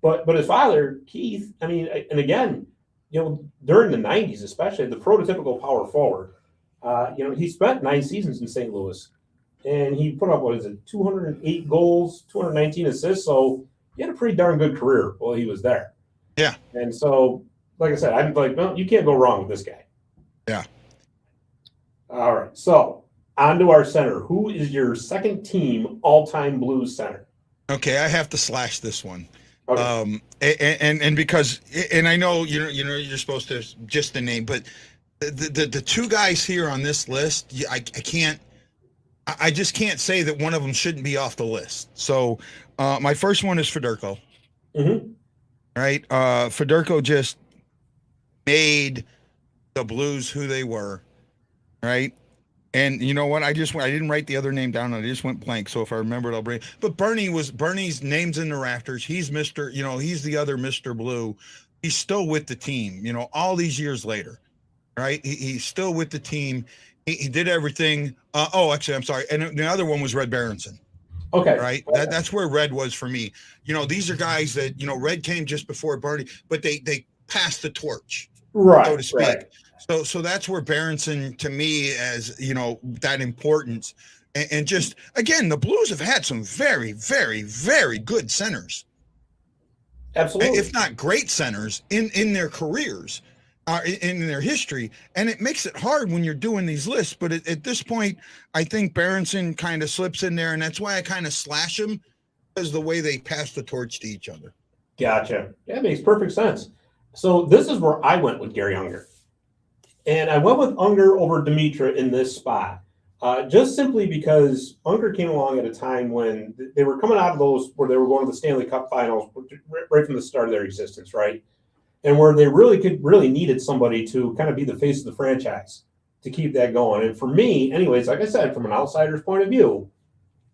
Speaker 3: But his father, Keith, I mean, and again, during the 90s, especially the prototypical power forward, he spent 9 seasons in St. Louis, and he put up 208 goals, 219 assists. So he had a pretty darn good career while he was there.
Speaker 5: Yeah.
Speaker 3: And so, like I said, I'm like, well, you can't go wrong with this guy.
Speaker 5: Yeah.
Speaker 3: All right. So on to our center. Who is your second team all-time Blues center?
Speaker 5: Okay, I have to slash this one.
Speaker 3: Okay.
Speaker 5: And because I know you're supposed to just the name, but the two guys here on this list, I just can't say that one of them shouldn't be off the list. So my first one is Federko.
Speaker 3: Mm-hmm.
Speaker 5: Right? Federko just made the Blues who they were. Right? And you know what? I didn't write the other name down. I just went blank. So if I remember it, I'll bring it. But Bernie's name's in the rafters. He's he's the other Mr. Blue. He's still with the team, all these years later. Right? He's still with the team. He did everything. Actually, I'm sorry. And the other one was Red Berenson.
Speaker 3: Okay.
Speaker 5: Right. That's where Red was for me. These are guys that, Red came just before Bernie, but they passed the torch,
Speaker 3: right,
Speaker 5: so to speak.
Speaker 3: Right.
Speaker 5: So that's where Berenson, to me, as that importance, and just again, the Blues have had some very, very, very good centers.
Speaker 3: Absolutely,
Speaker 5: if not great centers in their careers, in their history, and it makes it hard when you're doing these lists. But at this point, I think Berenson kind of slips in there, and that's why I kind of slash him, because the way they pass the torch to each other.
Speaker 3: Gotcha. That makes perfect sense. So this is where I went with Gary Unger. And I went with Unger over Dimitra in this spot, just simply because Unger came along at a time when they were coming out of those where they were going to the Stanley Cup Finals right from the start of their existence, right? And where they really needed somebody to kind of be the face of the franchise to keep that going. And for me, anyways, like I said, from an outsider's point of view,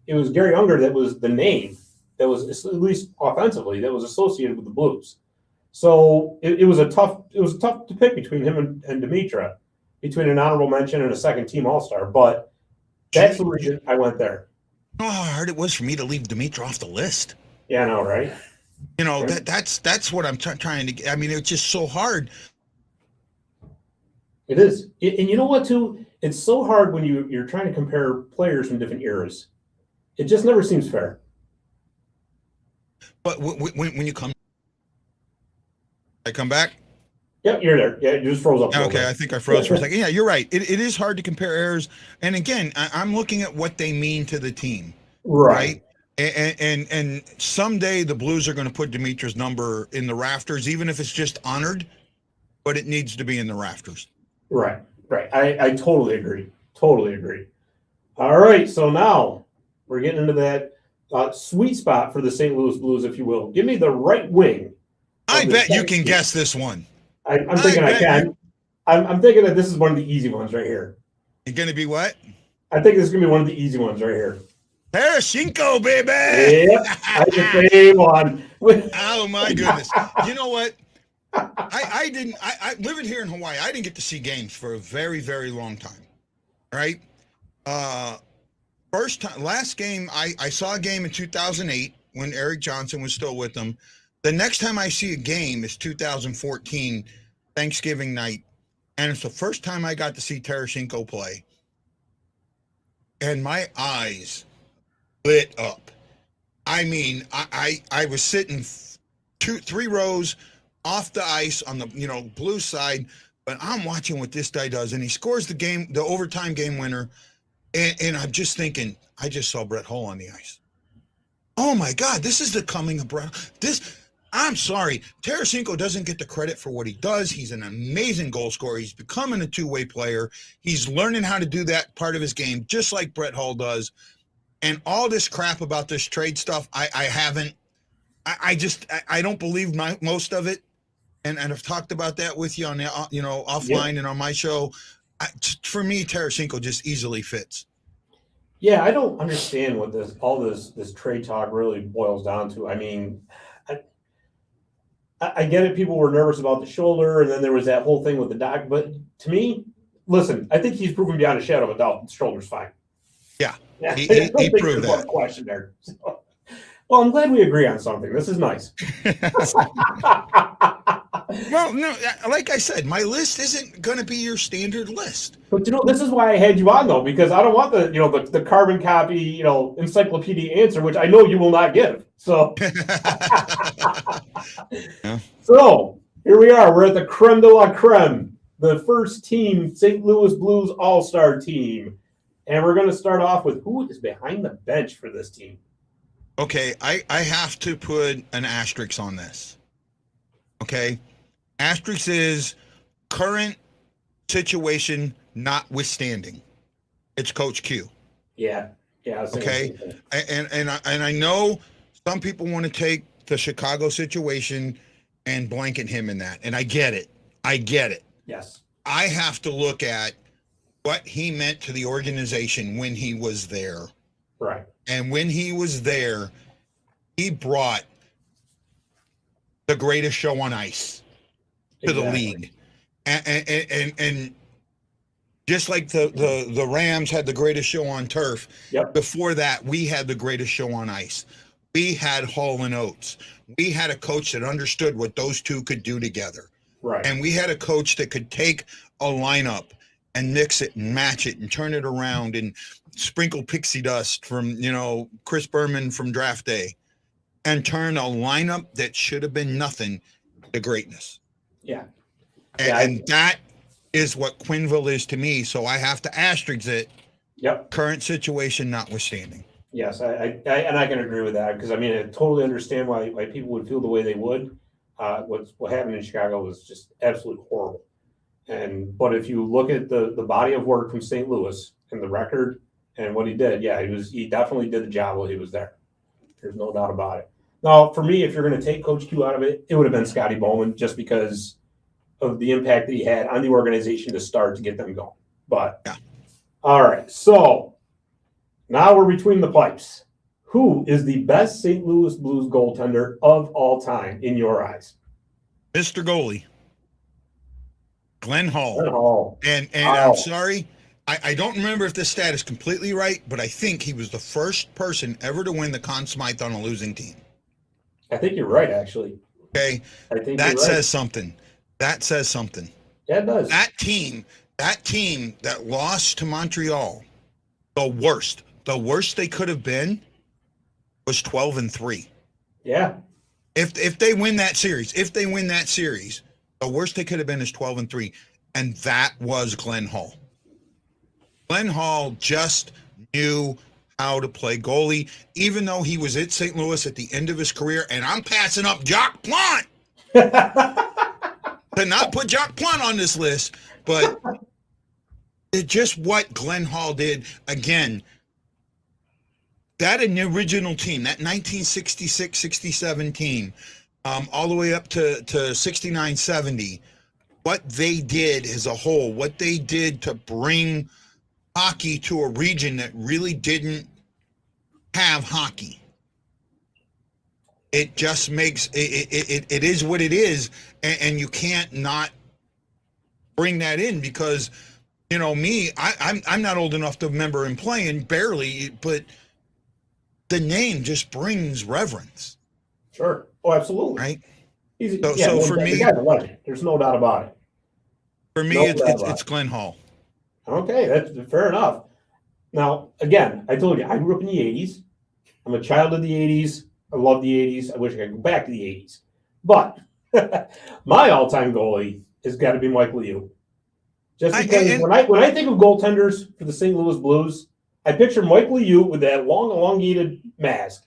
Speaker 3: it was Gary Unger that was the name that was, at least offensively, that was associated with the Blues. So it was tough to pick between him and Dimitra, between an honorable mention and a second team all-star. But that's the reason I went there.
Speaker 5: Oh, how hard it was for me to leave Dimitra off the list.
Speaker 3: Yeah, I know, right?
Speaker 5: That's what I'm trying to. I mean, it's just so hard.
Speaker 3: It is, and you know what? Too, it's so hard when you're trying to compare players from different eras. It just never seems fair.
Speaker 5: But when you come. I come back?
Speaker 3: Yep, you're there. Yeah, you just froze up.
Speaker 5: Okay, I think I froze for a second. Yeah, you're right. It is hard to compare errors. And again, I'm looking at what they mean to the team. Right? And someday the Blues are going to put Dimitra's number in the rafters, even if it's just honored, but it needs to be in the rafters.
Speaker 3: Right. I totally agree. All right, so now we're getting into that sweet spot for the St. Louis Blues, if you will. Give me the right wing.
Speaker 5: I bet you can guess this one.
Speaker 3: I'm thinking I can. I'm thinking that this is one of the easy ones right here.
Speaker 5: You're going to be what?
Speaker 3: I think this is going to be one of the easy ones right here.
Speaker 5: Tarasenko, baby!
Speaker 3: Yep, I just made one.
Speaker 5: Oh, my goodness. You know what? I living here in Hawaii, I didn't get to see games for a very, very long time. Right? Last game, I saw a game in 2008 when Eric Johnson was still with them. The next time I see a game is 2014, Thanksgiving night, and it's the first time I got to see Tarasenko play. And my eyes lit up. I mean, I was sitting 3 rows off the ice on the blue side, but I'm watching what this guy does, and he scores the overtime game winner, and I'm just thinking, I just saw Brett Hull on the ice. Oh my God, this is the coming of Brett. I'm sorry, Tarasenko doesn't get the credit for what he does. He's an amazing goal scorer. He's becoming a two-way player. He's learning how to do that part of his game, just like Brett Hull does. And all this crap about this trade stuff, I haven't. I don't believe most of it, and I've talked about that with you on offline and on my show. For me, Tarasenko just easily fits.
Speaker 3: Yeah, I don't understand what all this trade talk really boils down to. I mean, I get it. People were nervous about the shoulder, and then there was that whole thing with the doc. But to me, listen, I think he's proven beyond a shadow of a doubt the shoulder's fine.
Speaker 5: Yeah, he
Speaker 3: There's
Speaker 5: proved that.
Speaker 3: one question there. So, well, I'm glad we agree on something. This is nice.
Speaker 5: Well, no, like I said, my list isn't going to be your standard list.
Speaker 3: But this is why I had you on, though, because I don't want the carbon copy, encyclopedia answer, which I know you will not give. So,
Speaker 5: Yeah.
Speaker 3: So here we are. We're at the creme de la creme, the first team, St. Louis Blues All-Star team. And we're going to start off with who is behind the bench for this team.
Speaker 5: Okay, I have to put an asterisk on this. Okay, asterisk is current situation notwithstanding. It's Coach Q.
Speaker 3: Yeah.
Speaker 5: Okay, and I know some people want to take the Chicago situation and blanket him in that, and I get it.
Speaker 3: Yes.
Speaker 5: I have to look at what he meant to the organization when he was there.
Speaker 3: Right.
Speaker 5: And when he was there, he brought the greatest show on ice to the league. And just like the Rams had the greatest show on turf, before that, we had the greatest show on ice. We had Hull and Oates. We had a coach that understood what those two could do together.
Speaker 3: Right.
Speaker 5: And we had a coach that could take a lineup and mix it and match it and turn it around and sprinkle pixie dust from, Chris Berman from draft day and turn a lineup that should have been nothing to greatness.
Speaker 3: Yeah.
Speaker 5: And that is what Quenneville is to me. So I have to asterisk it.
Speaker 3: Yep.
Speaker 5: Current situation notwithstanding.
Speaker 3: Yes, I can agree with that because I totally understand why people would feel the way they would. What happened in Chicago was just absolutely horrible. But if you look at the body of work from St. Louis and the record and what he did, he definitely did the job while he was there. There's no doubt about it. Now, for me, if you're going to take Coach Q out of it, it would have been Scotty Bowman just because of the impact that he had on the organization to start to get them going. But all right, so now we're between the pipes. Who is the best St. Louis Blues goaltender of all time in your eyes?
Speaker 5: Mr. Goalie. Glenn Hall.
Speaker 3: Glenn Hall.
Speaker 5: And I'm sorry, I don't remember if this stat is completely right, but I think he was the first person ever to win the Conn Smythe on a losing team.
Speaker 3: I think you're right, actually.
Speaker 5: Okay.
Speaker 3: I think
Speaker 5: that
Speaker 3: says
Speaker 5: right. Something. That says something.
Speaker 3: Yeah, it does.
Speaker 5: That team that lost to Montreal, the worst they could have been was 12-3.
Speaker 3: Yeah.
Speaker 5: If they win that series, the worst they could have been is 12-3. And that was Glenn Hall. Glenn Hall just knew how to play goalie, even though he was at St. Louis at the end of his career. And I'm passing up Jacques Plante to not put Jacques Plante on this list, but it's just what Glenn Hall did. Again, that in the original team, that 1966-67 team, all the way up to 69-70, what they did as a whole, what they did to bring hockey to a region that really didn't have hockey. It just makes it is what it is, and you can't not bring that in because me, I'm not old enough to remember him playing, barely, but the name just brings reverence.
Speaker 3: Sure. Oh, absolutely.
Speaker 5: Right.
Speaker 3: So
Speaker 5: for me,
Speaker 3: the guy's a legend. There's no doubt about it.
Speaker 5: For me, it's Glenn Hall.
Speaker 3: Okay, that's fair enough. Now, again, I told you I grew up in the 80s. I'm a child of the 80s. I love the 80s. I wish I could go back to the 80s. But my all-time goalie has got to be Mike Liut. Just because when I think of goaltenders for the St. Louis Blues, I picture Mike Liut with that long, elongated mask,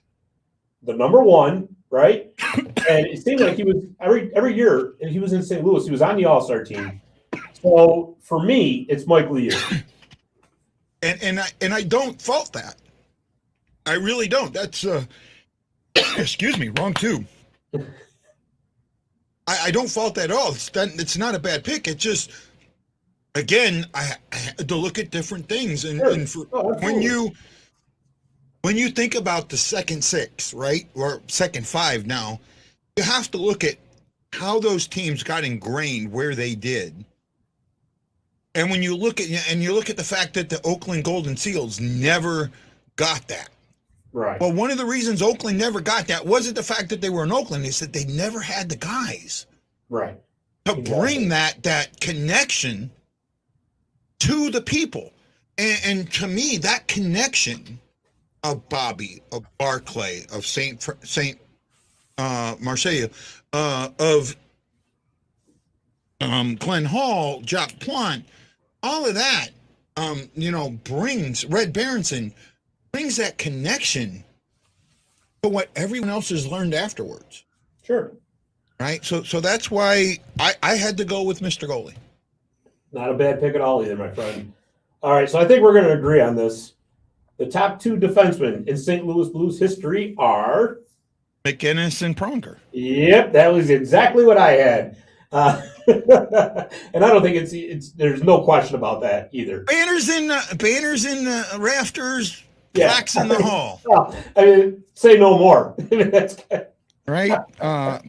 Speaker 3: the number one, right? And it seemed like he was every year, and he was in St. Louis. He was on the All-Star team. So for me, it's Mike Liut.
Speaker 5: And I don't fault that. I really don't. That's excuse me, wrong too. I don't fault that at all. It's not a bad pick. It's just, again, I had to look at different things, and when you think about the second six, right, or second five now, you have to look at how those teams got ingrained where they did. And when you look at the fact that the Oakland Golden Seals never got that.
Speaker 3: Right.
Speaker 5: Well, one of the reasons Oakland never got that wasn't the fact that they were in Oakland. It's that they never had the guys.
Speaker 3: Right.
Speaker 5: To bring that connection to the people. And to me, that connection of Bobby, of Barclay, of Saint Marseille, of Glenn Hall, Jacques Plante, all of that, brings Red Berenson, brings that connection to what everyone else has learned afterwards.
Speaker 3: Sure.
Speaker 5: Right? So that's why I had to go with Mr. Goalie.
Speaker 3: Not a bad pick at all either, my friend. All right, so I think we're going to agree on this. The top two defensemen in St. Louis Blues history are
Speaker 5: McInnes and Pronger.
Speaker 3: Yep, that was exactly what I had. And I don't think it's there's no question about that either.
Speaker 5: Banners in the rafters, plaques in the hall.
Speaker 3: Well, I mean, say no more. That's
Speaker 5: right.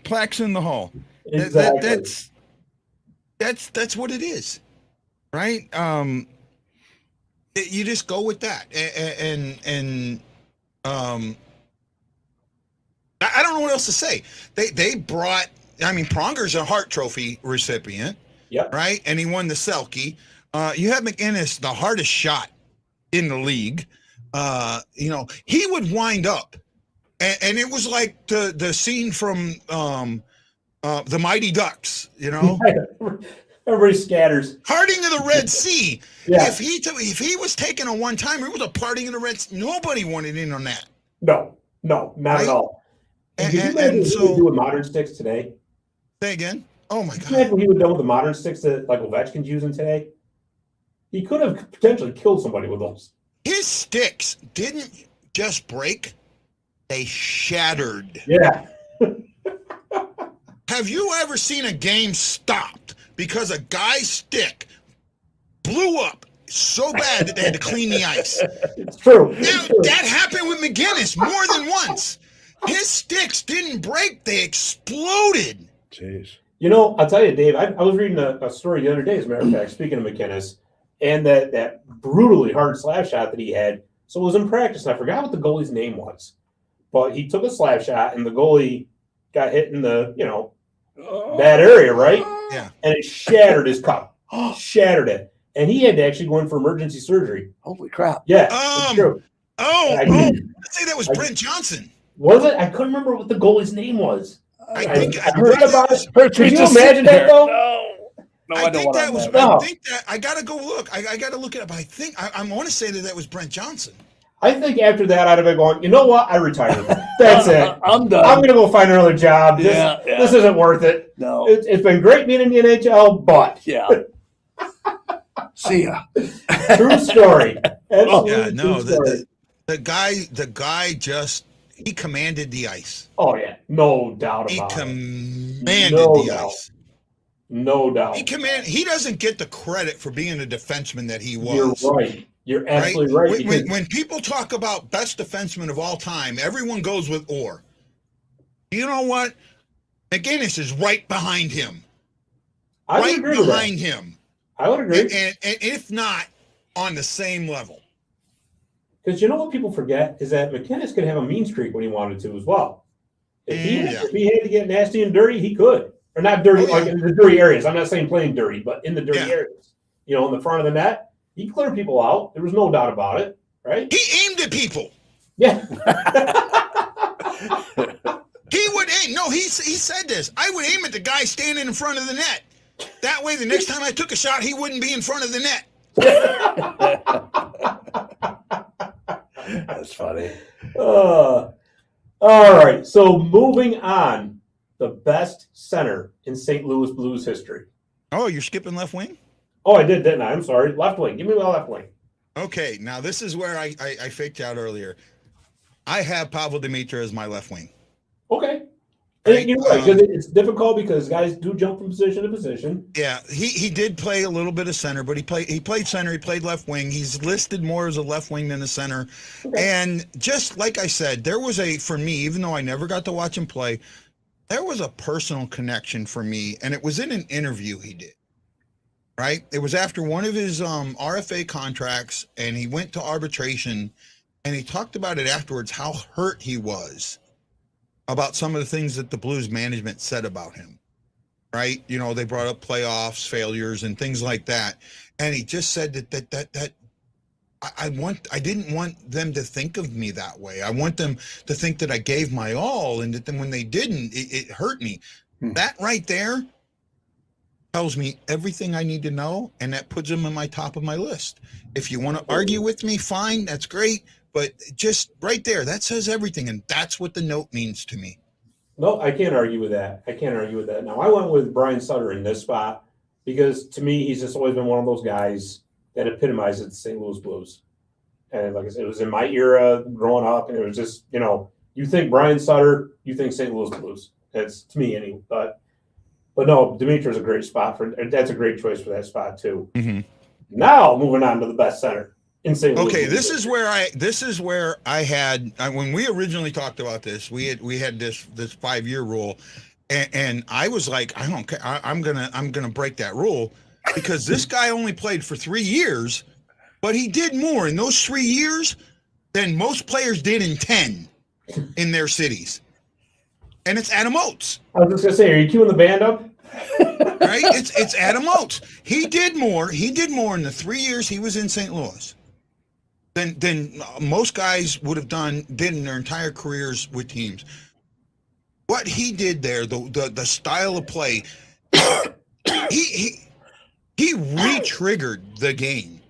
Speaker 5: Plaques in the hall.
Speaker 3: Exactly.
Speaker 5: That's what it is, right? You just go with that, and I don't know what else to say. They brought. I mean, Pronger's a Hart Trophy recipient,
Speaker 3: yep.
Speaker 5: Right? And he won the Selke. You have McInnes, the hardest shot in the league. He would wind up, and it was like the scene from the Mighty Ducks.
Speaker 3: Everybody scatters.
Speaker 5: Parting of the Red Sea.
Speaker 3: Yeah.
Speaker 5: If he was taking a one-timer, it was a parting of the Red Sea. Nobody wanted in on that.
Speaker 3: No, not right? At all. And could you imagine what he would do with modern sticks today?
Speaker 5: Say again? Oh, my God.
Speaker 3: Could you imagine what he would do with the modern sticks that like Ovechkin's using today? He could have potentially killed somebody with those.
Speaker 5: His sticks didn't just break. They shattered.
Speaker 3: Yeah.
Speaker 5: Have you ever seen a game stopped because a guy's stick blew up so bad that they had to clean the ice?
Speaker 3: It's true.
Speaker 5: That happened with McInnes more than once. His sticks didn't break. They exploded.
Speaker 4: Jeez.
Speaker 3: I'll tell you, Dave, I was reading a story the other day, as a matter of fact, speaking of McInnes, and that brutally hard slap shot that he had. So it was in practice, and I forgot what the goalie's name was. But he took a slap shot, and the goalie got hit in the, that area, right?
Speaker 5: Yeah.
Speaker 3: And it shattered his cup. Shattered it. And he had to actually go in for emergency surgery.
Speaker 4: Holy crap.
Speaker 3: Yeah, it's true.
Speaker 5: Let's say that was Brent Johnson.
Speaker 3: Was it? I couldn't remember what the goalie's name was.
Speaker 5: I think
Speaker 3: I heard about it.
Speaker 4: Could
Speaker 3: Could you imagine that, though?
Speaker 4: No,
Speaker 5: I think that was.
Speaker 3: No.
Speaker 5: I think that I gotta go look. I gotta look it up. I think I want to say that was Brent Johnson.
Speaker 3: I think after that, I'd have been going, you know what? I retired. That's it.
Speaker 4: I'm done.
Speaker 3: I'm going to go find another job. This isn't worth it.
Speaker 4: No.
Speaker 3: It's been great being in the NHL, but.
Speaker 4: Yeah. See ya.
Speaker 3: True story.
Speaker 5: Yeah, no. The guy just. He commanded the ice.
Speaker 3: Oh, yeah. No doubt
Speaker 5: He
Speaker 3: about it.
Speaker 5: commanded the ice.
Speaker 3: No doubt.
Speaker 5: He doesn't get the credit for being a defenseman that he was.
Speaker 3: You're right. You're absolutely right.
Speaker 5: When people talk about best defenseman of all time, everyone goes with Orr. You know what? McInnes is right behind him.
Speaker 3: I would agree with that.
Speaker 5: him.
Speaker 3: I would agree.
Speaker 5: And if not, on the same level.
Speaker 3: Because you know what people forget is that McInnes could have a mean streak when he wanted to as well. If he had to get nasty and dirty, he could. Or not dirty, like in the dirty areas. I'm not saying playing dirty, but in the dirty areas. In the front of the net, he cleared people out. There was no doubt about it, right?
Speaker 5: He aimed at people.
Speaker 3: Yeah.
Speaker 5: He would aim. No, he said this. I would aim at the guy standing in front of the net. That way, the next time I took a shot, he wouldn't be in front of the net.
Speaker 4: That's funny.
Speaker 3: All right. So moving on, the best center in St. Louis Blues history.
Speaker 5: Oh, you're skipping left wing?
Speaker 3: Oh, I did, didn't I? I'm sorry. Left wing. Give me my left wing.
Speaker 5: Okay, now this is where I faked out earlier. I have Pavel Dimitra as my left wing.
Speaker 3: Okay. And you're right, because it's difficult because guys do jump from position to position.
Speaker 5: Yeah, he did play a little bit of center, but he played center, he played left wing. He's listed more as a left wing than a center. Okay. And just like I said, there was for me, even though I never got to watch him play, there was a personal connection for me, and it was in an interview he did. Right? It was after one of his RFA contracts, and he went to arbitration, and he talked about it afterwards, how hurt he was about some of the things that the Blues management said about him, right? You know, they brought up playoffs, failures, and things like that. And he just said that I didn't want them to think of me that way. I want them to think that I gave my all, and that then when they didn't, it hurt me. That right there tells me everything I need to know, and that puts him in my top of my list. If you want to argue with me, fine, that's great. But just right there, that says everything, and that's what the note means to me.
Speaker 3: No, I can't argue with that. Now, I went with Brian Sutter in this spot because, to me, he's just always been one of those guys that epitomizes the St. Louis Blues. And like I said, it was in my era growing up, and it was just, you think Brian Sutter, you think St. Louis Blues. That's, to me, anyway. But no, Dimitra's a great spot that's a great choice for that spot, too.
Speaker 5: Mm-hmm.
Speaker 3: Now, moving on to the best center.
Speaker 5: Okay, this is where I had when we originally talked about this, we had this 5-year rule, and I was like, I don't care, I'm gonna break that rule because this guy only played for 3 years, but he did more in those 3 years than most players did in 10 in their cities, and it's Adam Oates.
Speaker 3: I was just gonna say, are you queuing the band up?
Speaker 5: Right, it's Adam Oates. He did more in the 3 years he was in St. Louis than most guys did in their entire careers with teams. What he did there, the style of play, he re-triggered the game.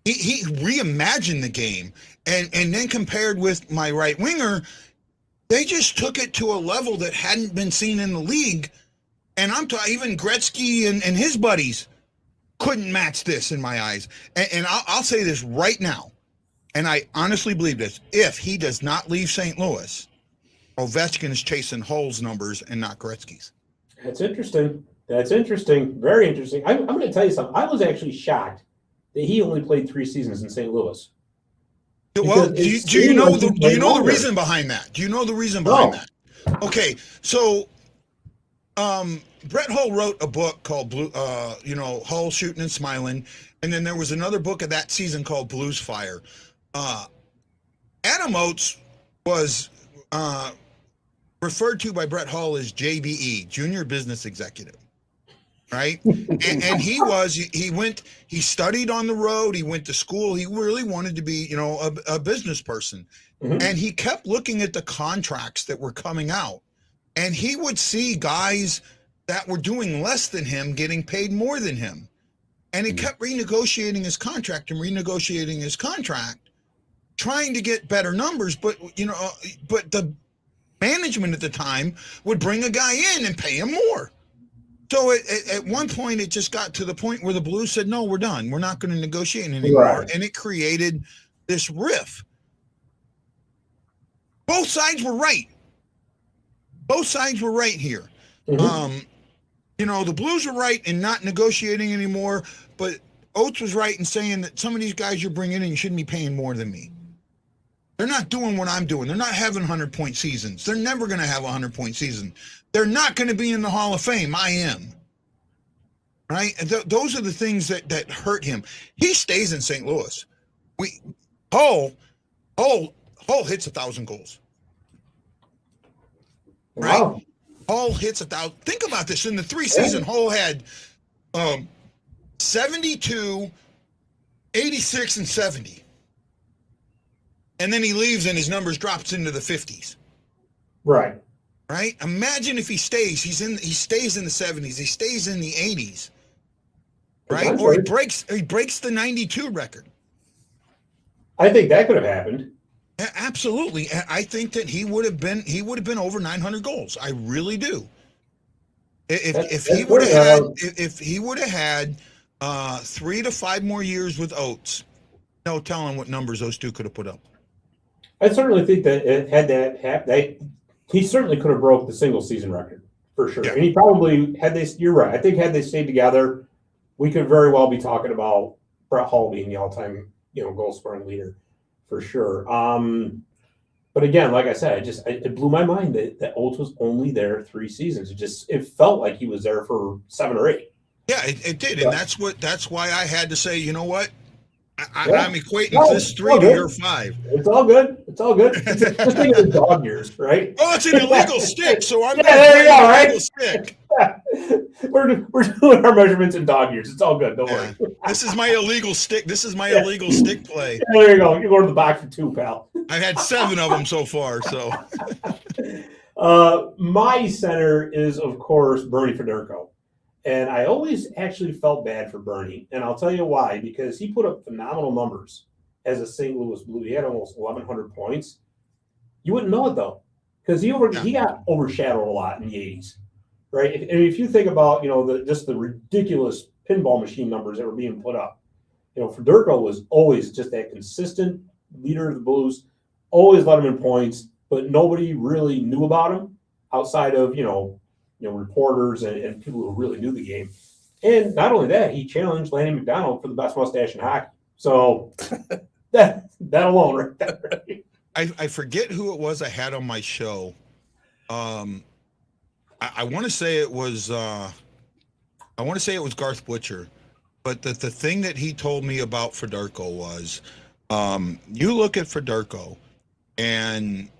Speaker 5: He reimagined the game, and then compared with my right winger, they just took it to a level that hadn't been seen in the league. And I'm talking even Gretzky and his buddies couldn't match this in my eyes. And I'll say this right now, and I honestly believe this: if he does not leave St. Louis, Ovechkin is chasing Hull's numbers and not Gretzky's.
Speaker 3: That's interesting. Very interesting. I'm going to tell you something. I was actually shocked that he only played 3 seasons in St. Louis.
Speaker 5: Well, do you know the reason behind that? Do you know the reason behind that? Okay, so Brett Hull wrote a book called Hull Shooting and Smiling, and then there was another book of that season called Blues Fire. Adam Oates was referred to by Brett Hull as JBE, Junior Business Executive, right? and he studied on the road, he went to school, he really wanted to be, a business person. Mm-hmm. And he kept looking at the contracts that were coming out, and he would see guys that were doing less than him getting paid more than him. And he kept renegotiating his contract, trying to get better numbers. But the management at the time would bring a guy in and pay him more. So at one point, it just got to the point where the Blues said, no, we're done. We're not going to negotiate anymore. Right. And it created this riff. Both sides were right. Here. Mm-hmm. The Blues were right in not negotiating anymore, but Oates was right in saying that some of these guys you're bringing in, you shouldn't be paying more than me. They're not doing what I'm doing. They're not having 100-point seasons. They're never going to have a 100-point season. They're not going to be in the Hall of Fame. I am. Right? And those are the things that hurt him. He stays in St. Louis. Hull hits 1,000 goals. Right?
Speaker 3: Wow.
Speaker 5: Hull hits 1,000. Think about this. In the 3-season, Hull had 72, 86, and 70. and then he leaves and his numbers drops into the 50s.
Speaker 3: Right.
Speaker 5: Right? Imagine if he stays. He stays in the 70s. He stays in the 80s. Right? Or he breaks the 92 record.
Speaker 3: I think that could have happened.
Speaker 5: Absolutely. And I think that he would have been over 900 goals. I really do. If he would have had 3 to 5 more years with Oates, no telling what numbers those two could have put up.
Speaker 3: I certainly think that he certainly could have broke the single season record for sure. Yeah. And he probably you're right. I think had they stayed together, we could very well be talking about Brett Hull being the all-time, goal scoring leader for sure. But again, like I said, it blew my mind that Oates was only there 3 seasons. It felt like he was there for 7 or 8.
Speaker 5: Yeah, it did. Yeah. And that's why I had to say, you know what? I'm equating this 3 to your 5.
Speaker 3: It's all good. It's all good. Just think of the dog years, right?
Speaker 5: Oh, it's an illegal stick, so I'm
Speaker 3: there you go, right?
Speaker 5: Stick.
Speaker 3: Yeah. We're doing our measurements in dog years. It's all good. Don't worry.
Speaker 5: This is my illegal stick. This is my illegal stick play.
Speaker 3: Yeah, there you go. You go to the box for 2, pal.
Speaker 5: I've had 7 of them so far. So,
Speaker 3: my center is of course Bernie Federko. And I always actually felt bad for Bernie, and I'll tell you why. Because he put up phenomenal numbers as a St. Louis Blue. He had almost 1,100 points. You wouldn't know it though, because he got overshadowed a lot in the 80s, right? And if you think about the ridiculous pinball machine numbers that were being put up, Federko was always just that consistent leader of the Blues, always led him in points, but nobody really knew about him outside of reporters and people who really knew the game. And not only that, he challenged Lanny McDonald for the best mustache in hockey. So that alone right there. Right?
Speaker 5: I forget who it was I had on my show. I want to say it was Garth Butcher, but the thing that he told me about Federko was, you look at Federko and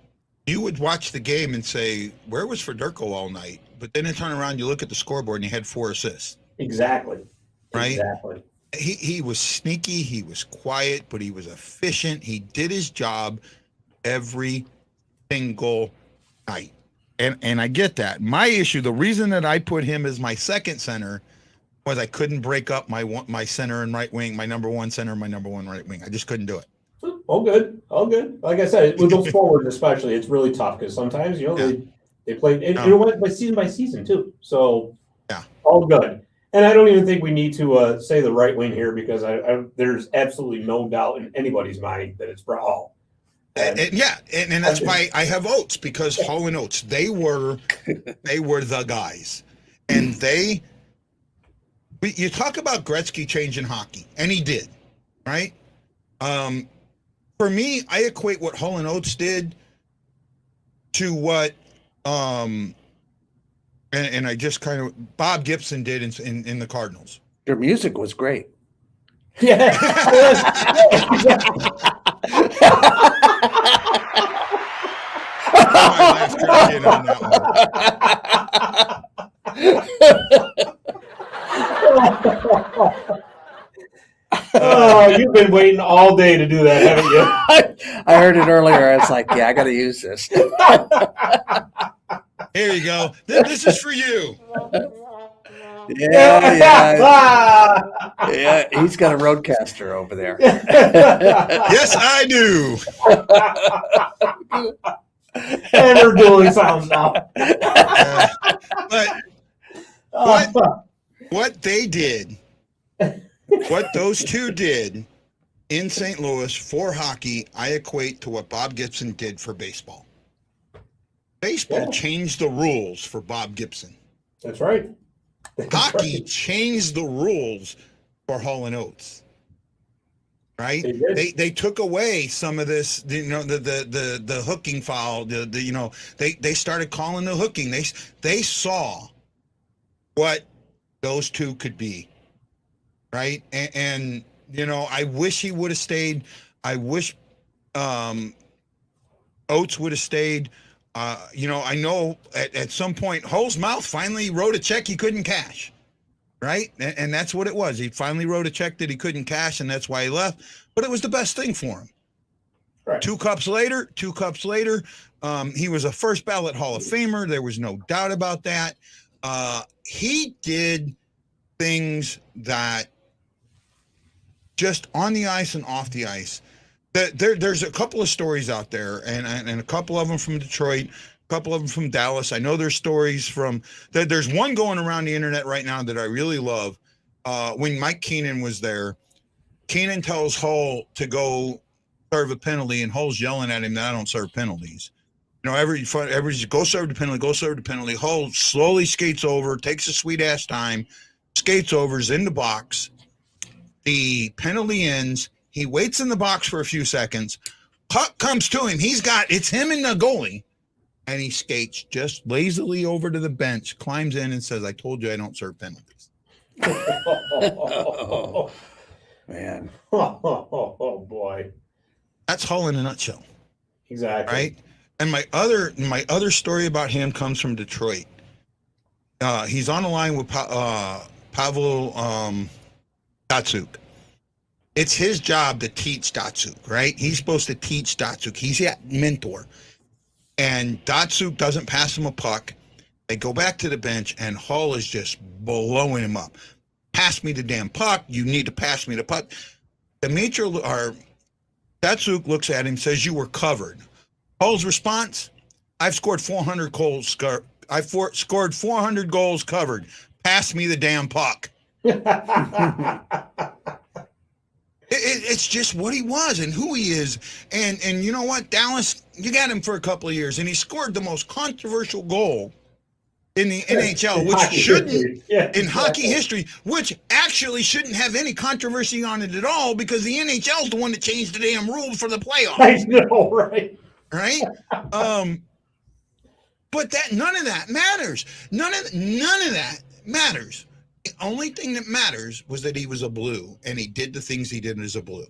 Speaker 5: you would watch the game and say, where was Federko all night? But then you turn around, you look at the scoreboard, and he had 4 assists.
Speaker 3: Exactly.
Speaker 5: Right?
Speaker 3: Exactly.
Speaker 5: He was sneaky. He was quiet, but he was efficient. He did his job every single night. And I get that. My issue, the reason that I put him as my second center was I couldn't break up my center and right wing, my number 1 center and my number 1 right wing. I just couldn't do it.
Speaker 3: All good. Like I said, with those forwards especially, it's really tough because sometimes, they play, and by season too. So, yeah, all good. And I don't even think we need to say the right wing here because there's absolutely no doubt in anybody's mind that it's Brett Hull.
Speaker 5: And that's why I have Oates, because Hull and Oates, they were the guys. And you talk about Gretzky changing hockey, and he did, right? For me, I equate what Hull and Oates did to what and I just kind of Bob Gibson did in the Cardinals.
Speaker 4: Your music was great.
Speaker 3: Yeah. Oh, you've been waiting all day to do that, haven't you?
Speaker 4: I heard it earlier. I was like, yeah, I got to use this.
Speaker 5: Here you go. This is for you.
Speaker 4: Yeah, he's got a roadcaster over there.
Speaker 5: Yes, I do.
Speaker 3: And they're dueling sounds now.
Speaker 5: But what they did, what those two did in St. Louis for hockey, I equate to what Bob Gibson did for baseball. Baseball changed the rules for Bob Gibson.
Speaker 3: That's right.
Speaker 5: Hockey changed the rules for Hull and Oates. Right? They took away some of this, the hooking foul. They started calling the hooking. They saw what those two could be. Right? And I wish he would have stayed. I wish Oates would have stayed. I know at some point Hull's mouth finally wrote a check he couldn't cash, right? And that's what it was. He finally wrote a check that he couldn't cash, and that's why he left. But it was the best thing for him.
Speaker 3: Right.
Speaker 5: Two cups later, he was a first ballot Hall of Famer. There was no doubt about that. He did things that just on the ice and off the ice. There's a couple of stories out there, and a couple of them from Detroit, a couple of them from Dallas. I know there's stories from there's one going around the internet right now that I really love. When Mike Keenan was there, Keenan tells Hull to go serve a penalty, and Hull's yelling at him that I don't serve penalties. Everybody's go serve the penalty. Hull slowly skates over, takes a sweet ass time, skates over, is in the box. The penalty ends. He waits in the box for a few seconds. Puck comes to him. It's him and the goalie. And he skates just lazily over to the bench, climbs in and says, I told you I don't serve penalties.
Speaker 4: Oh, man.
Speaker 3: Oh, boy.
Speaker 5: That's Hull in a nutshell.
Speaker 3: Exactly.
Speaker 5: Right? And my other story about him comes from Detroit. He's on the line with Pavel Datsuk. It's his job to teach Datsuk, right? He's supposed to teach Datsuk. He's that mentor. And Datsuk doesn't pass him a puck. They go back to the bench, and Hull is just blowing him up. Pass me the damn puck. You need to pass me the puck. Datsuk looks at him, says, you were covered. Hull's response, I've scored 400 goals. I've scored 400 goals covered. Pass me the damn puck. It's just what he was and who he is. And you know what, Dallas, you got him for a couple of years, and he scored the most controversial goal in the NHL, which shouldn't, in hockey history, which actually shouldn't have any controversy on it at all, because the NHL is the one that changed the damn rules for the playoffs.
Speaker 3: I know, right?
Speaker 5: Right? But none of that matters. None of that matters. The only thing that matters was that he was a Blue, and he did the things he did as a Blue.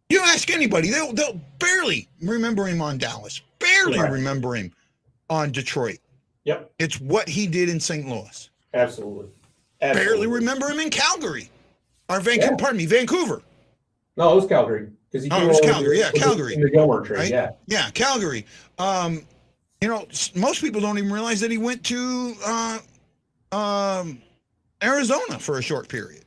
Speaker 5: You ask anybody, they'll barely remember him on Dallas, barely remember him on Detroit.
Speaker 3: Yep.
Speaker 5: It's what he did in St. Louis.
Speaker 3: Absolutely.
Speaker 5: Barely remember him in Calgary. Or Vancouver.
Speaker 3: No, it was Calgary.
Speaker 5: It was Calgary. Yeah, Calgary.
Speaker 3: In the Gilmore trade,
Speaker 5: right?
Speaker 3: yeah.
Speaker 5: Yeah, Calgary. Most people don't even realize that he went to Arizona for a short period.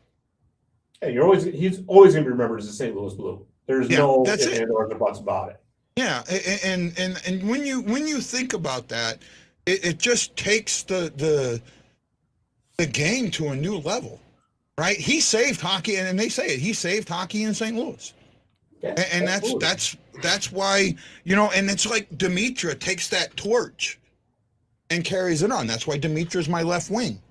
Speaker 3: Hey, he's always going to be remembered as a St. Louis Blue. There's no ifs, ands, or buts about it.
Speaker 5: Yeah, and when you think about that, it just takes the game to a new level, right? He saved hockey, and they say it. He saved hockey in St. Louis,
Speaker 3: yeah,
Speaker 5: and that's why, and it's like Dimitra takes that torch and carries it on. That's why Dimitra's my left wing.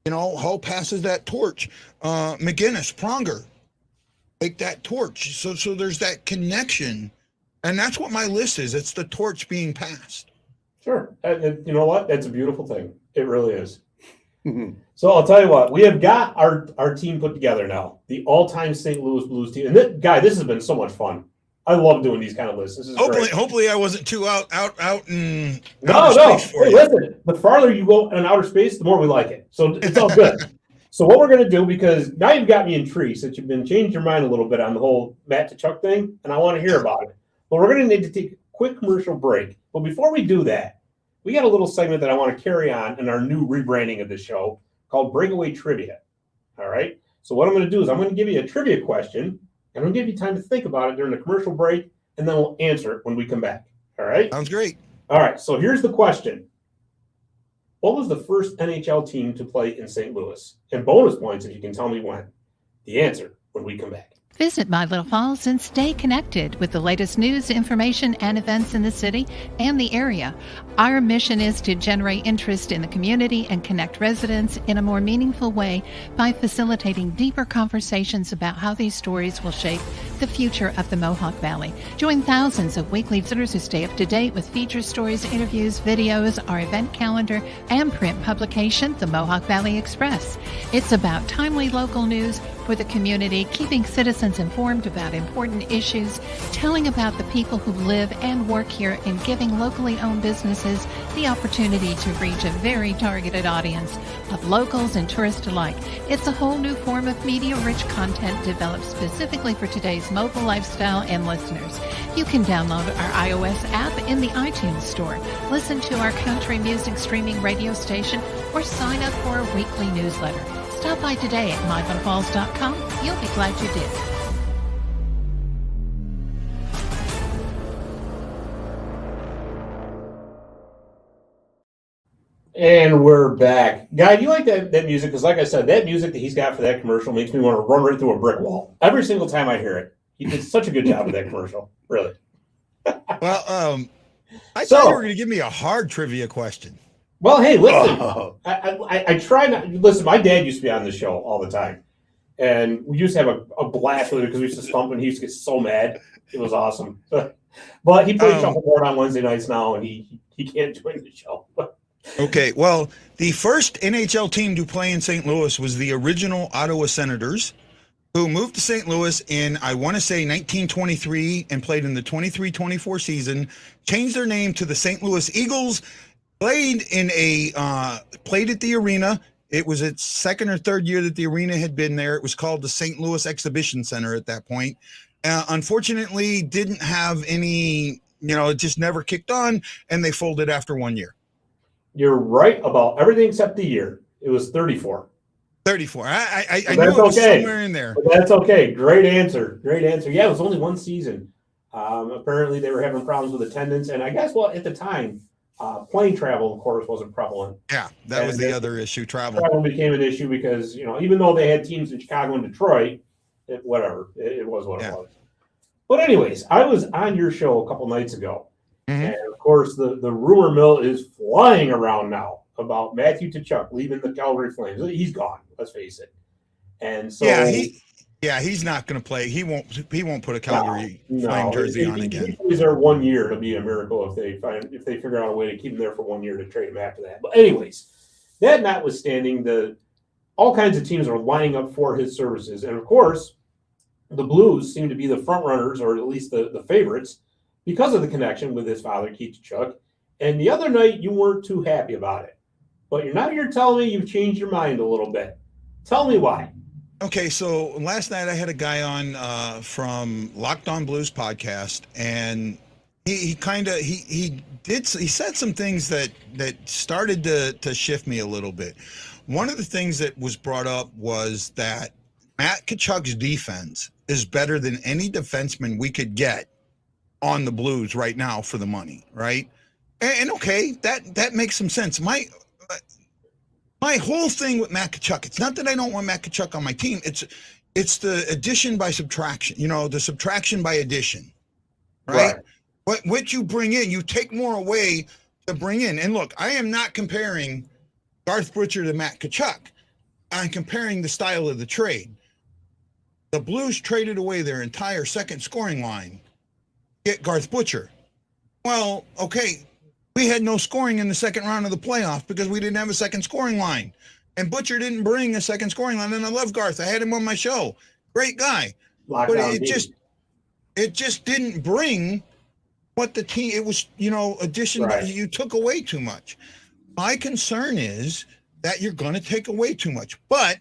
Speaker 5: Hull passes that torch. McGinnis, Pronger, take that torch. So there's that connection, and that's what my list is. It's the torch being passed.
Speaker 3: Sure. And you know what? That's a beautiful thing. It really is. So I'll tell you what, we have got our team put together now, the all-time St. Louis Blues team. And this has been so much fun. I love doing these kind of lists. This is great.
Speaker 5: Hopefully I wasn't too out in
Speaker 3: No. Hey, listen, the farther you go in outer space, the more we like it. So it's all good. So what we're going to do, because now you've got me intrigued, since you've been changing your mind a little bit on the whole Matt to Chuck thing, and I want to hear about it. But we're going to need to take a quick commercial break. But before we do that, we got a little segment that I want to carry on in our new rebranding of the show called Breakaway Trivia. All right? So what I'm going to do is I'm going to give you a trivia question, and I'm going to give you time to think about it during the commercial break, and then we'll answer it when we come back. All right?
Speaker 5: Sounds great.
Speaker 3: All right, so here's the question. What was the first NHL team to play in St. Louis? And bonus points if you can tell me when. The answer when we come back.
Speaker 2: Visit My Little Falls and stay connected with the latest news, information, and events in the city and the area. Our mission is to generate interest in the community and connect residents in a more meaningful way by facilitating deeper conversations about how these stories will shape the future of the Mohawk Valley. Join thousands of weekly visitors who stay up to date with feature stories, interviews, videos, our event calendar, and print publication, the Mohawk Valley Express. It's about timely local news for the community, keeping citizens informed about important issues, telling about the people who live and work here, and giving locally owned businesses the opportunity to reach a very targeted audience of locals and tourists alike. It's a whole new form of media-rich content developed specifically for today's Hockeys mobile lifestyle and listeners. You can download our iOS app in the iTunes Store, listen to our country music streaming radio station, or sign up for a weekly newsletter. Stop by today at mygonfalls.com. You'll be glad you did.
Speaker 3: And we're back. Guy, do you like that music? Because like I said, that music that he's got for that commercial makes me want to run right through a brick wall. Every single time I hear it. He did such a good job with that commercial. Really.
Speaker 5: Well, I thought you were going to give me a hard trivia question.
Speaker 3: Well, hey, listen. I try not. Listen, my dad used to be on the show all the time. And we used to have a blast with it because we used to stump and he used to get so mad. It was awesome. But he plays shuffleboard on Wednesday nights now, and he can't join the show.
Speaker 5: Okay, well, the first NHL team to play in St. Louis was the original Ottawa Senators, who moved to St. Louis in, I want to say, 1923 and played in the 23-24 season, changed their name to the St. Louis Eagles, played at the arena. It was its second or third year that the arena had been there. It was called the St. Louis Exhibition Center at that point. Unfortunately, didn't have any, it just never kicked on, and they folded after 1 year.
Speaker 3: You're right about everything except the year. It was 34.
Speaker 5: 34. I knew it was somewhere in there.
Speaker 3: But that's okay. Great answer. Yeah, it was only one season. Apparently, they were having problems with attendance. And I guess, at the time, plane travel, of course, wasn't prevalent.
Speaker 5: Yeah, that was the other issue, travel.
Speaker 3: Travel became an issue because, even though they had teams in Chicago and Detroit, it was what it was. But anyways, I was on your show a couple nights ago. Mm-hmm. And, of course, the rumor mill is flying around now about Matthew Tkachuk leaving the Calgary Flames. He's gone, let's face it. And so
Speaker 5: he's not going to play. He won't put a Calgary Flame jersey on again.
Speaker 3: He's there 1 year. It'll be a miracle if they figure out a way to keep him there for 1 year to trade him after that. But anyways, that notwithstanding, all kinds of teams are lining up for his services. And, of course, the Blues seem to be the front runners, or at least the favorites, because of the connection with his father, Keith Tkachuk. And the other night, you weren't too happy about it. But you're now you're telling me you've changed your mind a little bit. Tell me why.
Speaker 5: Okay, so last night I had a guy on from Locked On Blues podcast, and he said some things that started to shift me a little bit. One of the things that was brought up was that Matt Tkachuk's defense is better than any defenseman we could get on the Blues right now for the money, right? And okay, that makes some sense. My whole thing with Matt Tkachuk, it's not that I don't want Matt Tkachuk on my team. It's the addition by subtraction, the subtraction by addition, right? What you bring in, you take more away to bring in. And look, I am not comparing Garth Butcher to Matt Tkachuk. I'm comparing the style of the trade. The Blues traded away their entire second scoring line to get Garth Butcher. Well, okay, we had no scoring in the second round of the playoff because we didn't have a second scoring line. And Butcher didn't bring a second scoring line. And I love Garth. I had him on my show. Great guy. But it just didn't bring what the team, it was, addition, right. You took away too much. My concern is that you're going to take away too much. But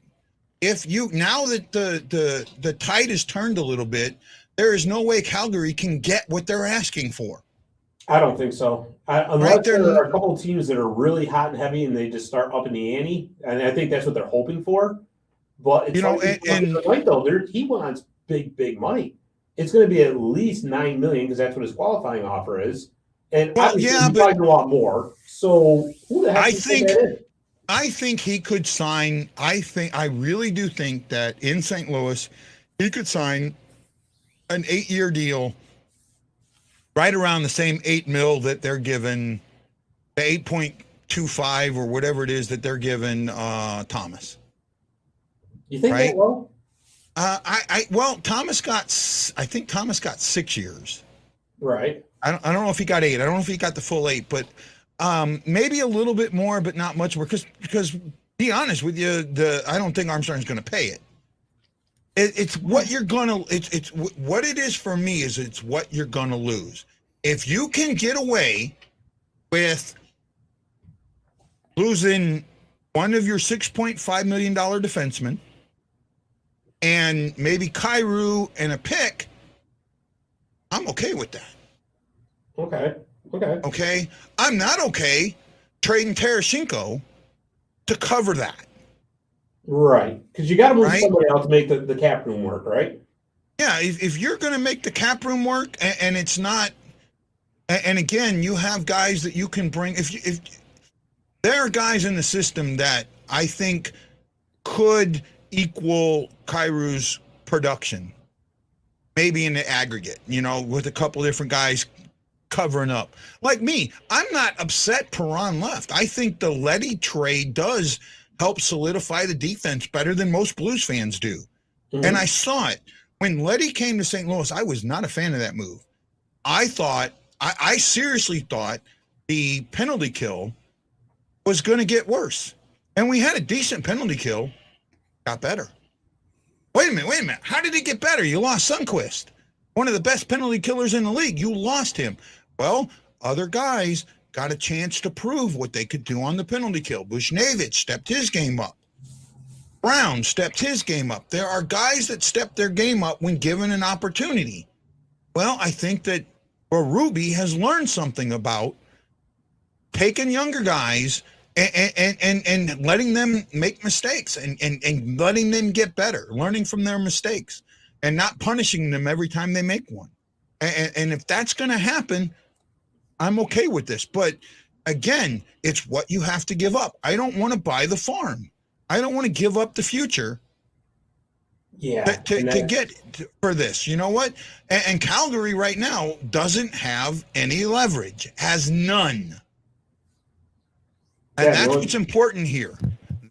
Speaker 5: if now that the tide is turned a little bit, there is no way Calgary can get what they're asking for.
Speaker 3: I don't think so. Unless there are a couple of teams that are really hot and heavy and they just start upping the ante. And I think that's what they're hoping for. But it's he wants big money. It's going to be at least $9 million because that's what his qualifying offer is. And he's probably a lot more. So who the heck
Speaker 5: I think he could sign. I really do think that in St. Louis, he could sign an 8-year deal right around the same $8 million that they're given, the 8.25 or whatever it is that they're giving Thomas.
Speaker 3: You think that well?
Speaker 5: Thomas got 6 years.
Speaker 3: Right.
Speaker 5: I don't know if he got 8. I don't know if he got the full 8, but maybe a little bit more, but not much more. Because be honest with you, I don't think Armstrong's going to pay it. It's what you're gonna. It's what it is for me is it's what you're gonna lose. If you can get away with losing one of your $6.5 million defensemen and maybe Kyrou and a pick, I'm okay with that.
Speaker 3: Okay.
Speaker 5: Okay. I'm not okay trading Tarasenko to cover that.
Speaker 3: Right. Because you got to move
Speaker 5: Right?
Speaker 3: somebody else to make the cap room work, right?
Speaker 5: Yeah. If you're going to make the cap room work and it's not, and again, you have guys that you can bring, if there are guys in the system that I think could equal Kairu's production, maybe in the aggregate, with a couple different guys covering up. Like me, I'm not upset Perron left. I think the Leddy trade does help solidify the defense better than most Blues fans do.
Speaker 3: Mm-hmm.
Speaker 5: And I saw it. When Leddy came to St. Louis, I was not a fan of that move. I seriously thought the penalty kill was going to get worse. And we had a decent penalty kill, got better. Wait a minute. How did it get better? You lost Sundqvist, one of the best penalty killers in the league. You lost him. Well, other guys got a chance to prove what they could do on the penalty kill. Buchnevich stepped his game up. Brown stepped his game up. There are guys that step their game up when given an opportunity. Well, I think that Ruby has learned something about taking younger guys and letting them make mistakes and letting them get better, learning from their mistakes and not punishing them every time they make one. And if that's going to happen, I'm okay with this. But again, it's what you have to give up. I don't want to buy the farm. I don't want to give up the future.
Speaker 3: Yeah.
Speaker 5: To get for this, you know what? And Calgary right now doesn't have any leverage, has none. And that's what's important here.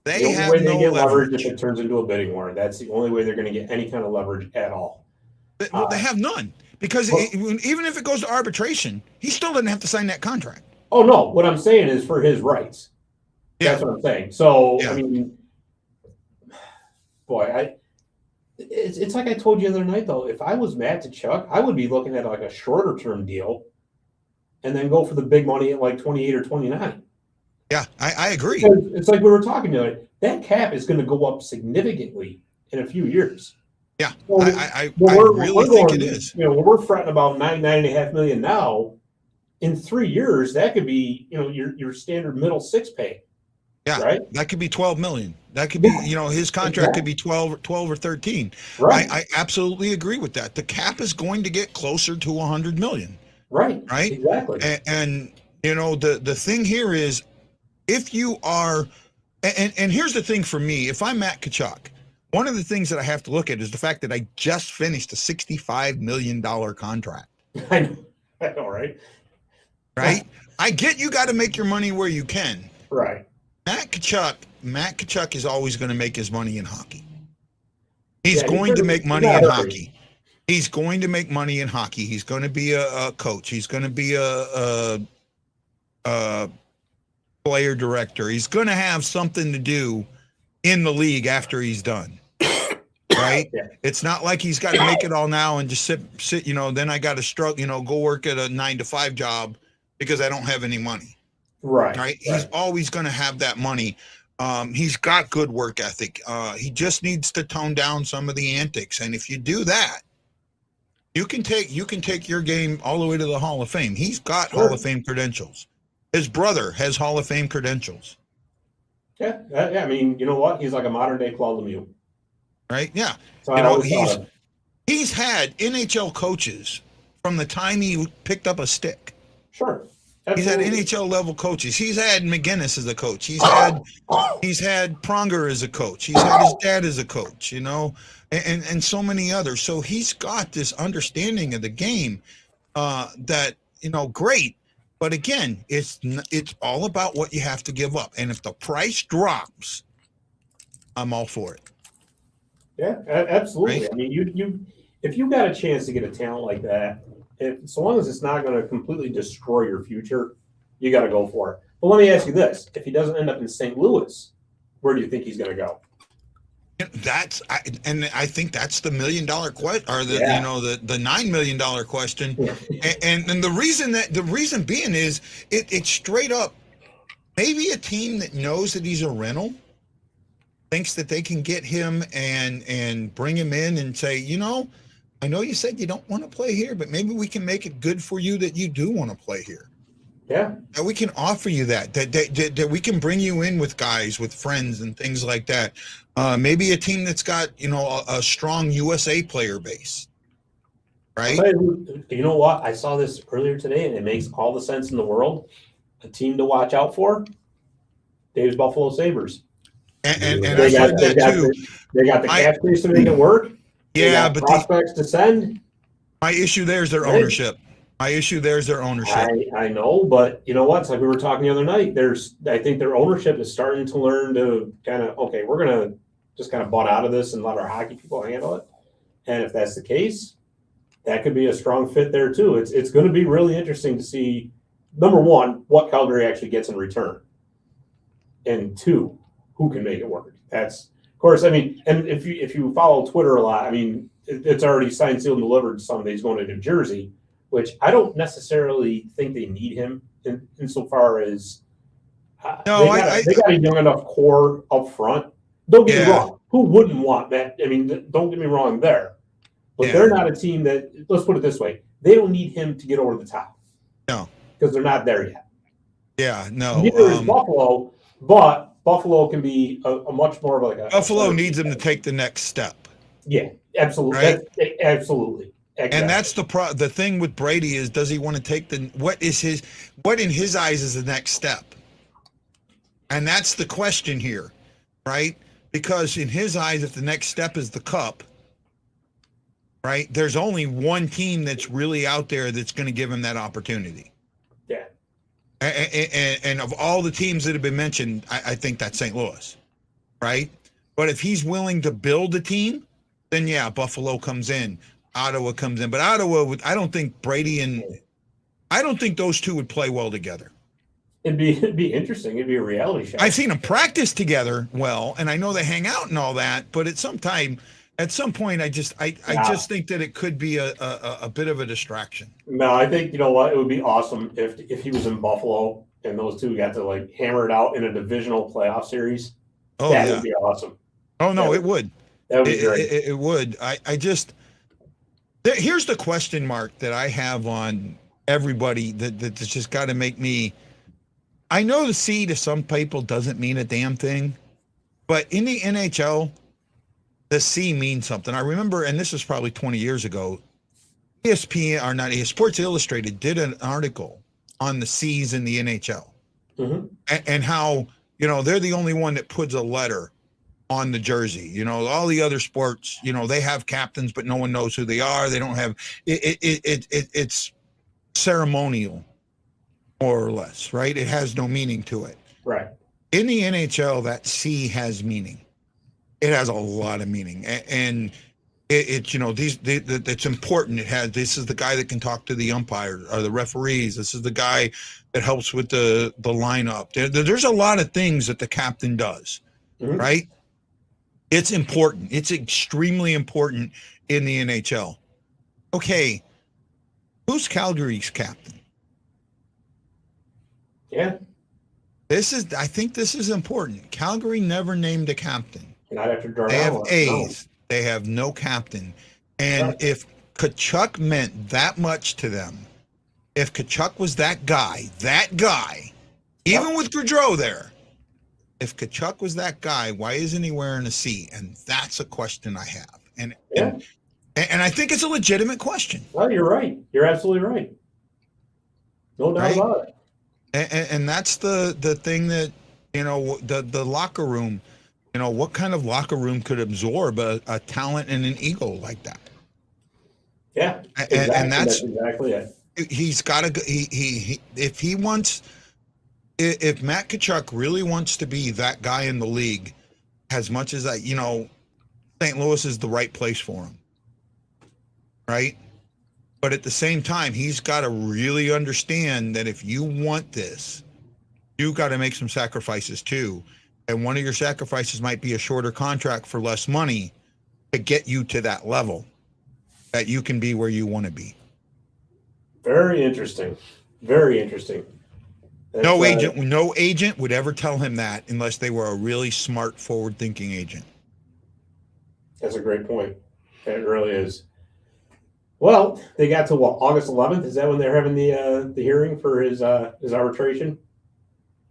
Speaker 5: They have
Speaker 3: way they
Speaker 5: no
Speaker 3: get
Speaker 5: leverage.
Speaker 3: if it turns into a bidding war. That's the only way they're going to get any kind of leverage at all.
Speaker 5: Well, they have none because even if it goes to arbitration, he still doesn't have to sign that contract.
Speaker 3: Oh no! What I'm saying is for his rights.
Speaker 5: Yeah.
Speaker 3: That's what I'm saying. So
Speaker 5: Yeah.
Speaker 3: I mean, boy, it's like I told you the other night though. If I was Matt Tkachuk, I would be looking at like a shorter term deal, and then go for the big money at like 28 or 29.
Speaker 5: Yeah, I agree.
Speaker 3: Because it's like we were talking to it. That cap is going to go up significantly in a few years.
Speaker 5: Yeah,
Speaker 3: So,
Speaker 5: I really think it is.
Speaker 3: When we're fretting about $9.5 million now, in 3 years that could be your standard middle six pay.
Speaker 5: Yeah,
Speaker 3: right.
Speaker 5: That could be $12 million. That could be his contract could be 12 or 13.
Speaker 3: Right.
Speaker 5: I absolutely agree with that. The cap is going to get closer to $100 million.
Speaker 3: Right.
Speaker 5: Exactly. And the thing here is, if you are, and here's the thing for me, if I'm Matt Tkachuk, one of the things that I have to look at is the fact that I just finished a $65 million contract.
Speaker 3: I know, right?
Speaker 5: Right? I get you got to make your money where you can.
Speaker 3: Right.
Speaker 5: Matt Tkachuk is always going to make his money in hockey. He's going to make money in hockey. He's going to make money in hockey. He's going to be a coach. He's going to be a player director. He's going to have something to do in the league after he's done. Right?
Speaker 3: Yeah.
Speaker 5: It's not like he's got to make it all now and just sit, then I got to struggle, go work at a 9-to-5 job because I don't have any money. Right? He's always going to have that money. He's got good work ethic. He just needs to tone down some of the antics. And if you do that, you can take your game all the way to the Hall of Fame. He's got Hall of Fame credentials. His brother has Hall of Fame credentials. Yeah.
Speaker 3: I mean, you know what? He's like a modern day Claude Lemieux.
Speaker 5: Right? Yeah.
Speaker 3: So
Speaker 5: he's had NHL coaches from the time he picked up a stick.
Speaker 3: Sure.
Speaker 5: Absolutely. He's had NHL level coaches. He's had McGinnis as a coach. He's had Pronger as a coach. He's had his dad as a coach, and so many others. So he's got this understanding of the game that, great. But again, it's all about what you have to give up. And if the price drops, I'm all for it.
Speaker 3: Yeah, absolutely.
Speaker 5: Right?
Speaker 3: I mean, if you got a chance to get a talent like that, so long as it's not going to completely destroy your future, you got to go for it. But let me ask you this: if he doesn't end up in St. Louis, where do you think he's going to go?
Speaker 5: I think that's the $1 million question, or the $9 million question. and the reason being is it's straight up. Maybe a team that knows that he's a rental thinks that they can get him and bring him in and say, I know you said you don't want to play here, but maybe we can make it good for you that you do want to play here.
Speaker 3: Yeah.
Speaker 5: That we can offer you that we can bring you in with guys, with friends and things like that. Maybe a team that's got, a strong USA player base. Right?
Speaker 3: You know what? I saw this earlier today, and it makes all the sense in the world. A team to watch out for, Dave's Buffalo Sabres.
Speaker 5: And I've heard that too.
Speaker 3: They got the cap space to make it work.
Speaker 5: Yeah, but
Speaker 3: prospects to send.
Speaker 5: My issue there is their ownership. I
Speaker 3: know, but you know what? It's like we were talking the other night. I think their ownership is starting to learn to kind of, okay, we're going to just kind of butt out of this and let our hockey people handle it. And if that's the case, that could be a strong fit there too. It's going to be really interesting to see, number one, what Calgary actually gets in return. And two, who can make it work. That's, of course, I mean, and if you follow Twitter a lot, I mean, it's already signed, sealed, and delivered Sunday. He's going to New Jersey, which I don't necessarily think they need him insofar as they got a young enough core up front. Don't get me wrong. Who wouldn't want that? I mean, don't get me wrong there. But they're not a team that, let's put it this way, they don't need him to get over the top.
Speaker 5: No.
Speaker 3: Because they're not there yet.
Speaker 5: Yeah, no.
Speaker 3: Neither is Buffalo, but Buffalo can be a much more of like a...
Speaker 5: Buffalo needs him to take the next step.
Speaker 3: Yeah, absolutely.
Speaker 5: Right?
Speaker 3: Absolutely. Exactly.
Speaker 5: And that's the thing with Brady is, does he want to take what in his eyes is the next step? And that's the question here, right? Because in his eyes, if the next step is the cup, right, there's only one team that's really out there that's going to give him that opportunity.
Speaker 3: Yeah.
Speaker 5: And of all the teams that have been mentioned, I think that's St. Louis, right? But if he's willing to build a team, then yeah, Buffalo comes in, Ottawa comes in. But Ottawa, I don't think those two would play well together.
Speaker 3: It'd be interesting. It'd be a reality show.
Speaker 5: I've seen them practice together well, and I know they hang out and all that. But at some point, I just think that it could be a bit of a distraction.
Speaker 3: No, I think, you know what, it would be awesome if he was in Buffalo and those two got to like hammer it out in a divisional playoff series.
Speaker 5: Oh,
Speaker 3: that would be awesome.
Speaker 5: Oh no, it would.
Speaker 3: That would be great.
Speaker 5: It would. Here's the question mark that I have on everybody that's just got to make me. I know the C to some people doesn't mean a damn thing, but in the NHL, the C means something. I remember, and this is probably 20 years ago, Sports Illustrated did an article on the C's in the NHL, and how, they're the only one that puts a letter on the jersey. All the other sports, they have captains, but no one knows who they are. They don't have it's ceremonial, more or less, right? It has no meaning to it.
Speaker 3: Right.
Speaker 5: In the NHL, that C has meaning. It has a lot of meaning, and it's important. This is the guy that can talk to the umpires or the referees. This is the guy that helps with the lineup. There's a lot of things that the captain does, right? It's important. It's extremely important in the NHL. Okay, who's Calgary's captain?
Speaker 3: Yeah.
Speaker 5: I think this is important. Calgary never named a captain.
Speaker 3: Not after Darnell.
Speaker 5: They have A's. No. They have no captain. And if Tkachuk meant that much to them, if Tkachuk was that guy, even with Gaudreau there, if Tkachuk was that guy, why isn't he wearing a C? And that's a question I have. And I think it's a legitimate question.
Speaker 3: Well, you're right. You're absolutely right. No doubt about it.
Speaker 5: And that's the thing that, the locker room, what kind of locker room could absorb a talent and an ego like that?
Speaker 3: Yeah. Exactly.
Speaker 5: And that's
Speaker 3: exactly it.
Speaker 5: He's got to, if Matt Tkachuk really wants to be that guy in the league, as much as that, St. Louis is the right place for him. Right? But at the same time, he's got to really understand that if you want this, you've got to make some sacrifices too. And one of your sacrifices might be a shorter contract for less money to get you to that level that you can be where you want to be.
Speaker 3: Very interesting. Very interesting.
Speaker 5: No agent would ever tell him that unless they were a really smart, forward-thinking agent.
Speaker 3: That's a great point. It really is. Well, they got to what, August 11th? Is that when they're having the hearing for his arbitration?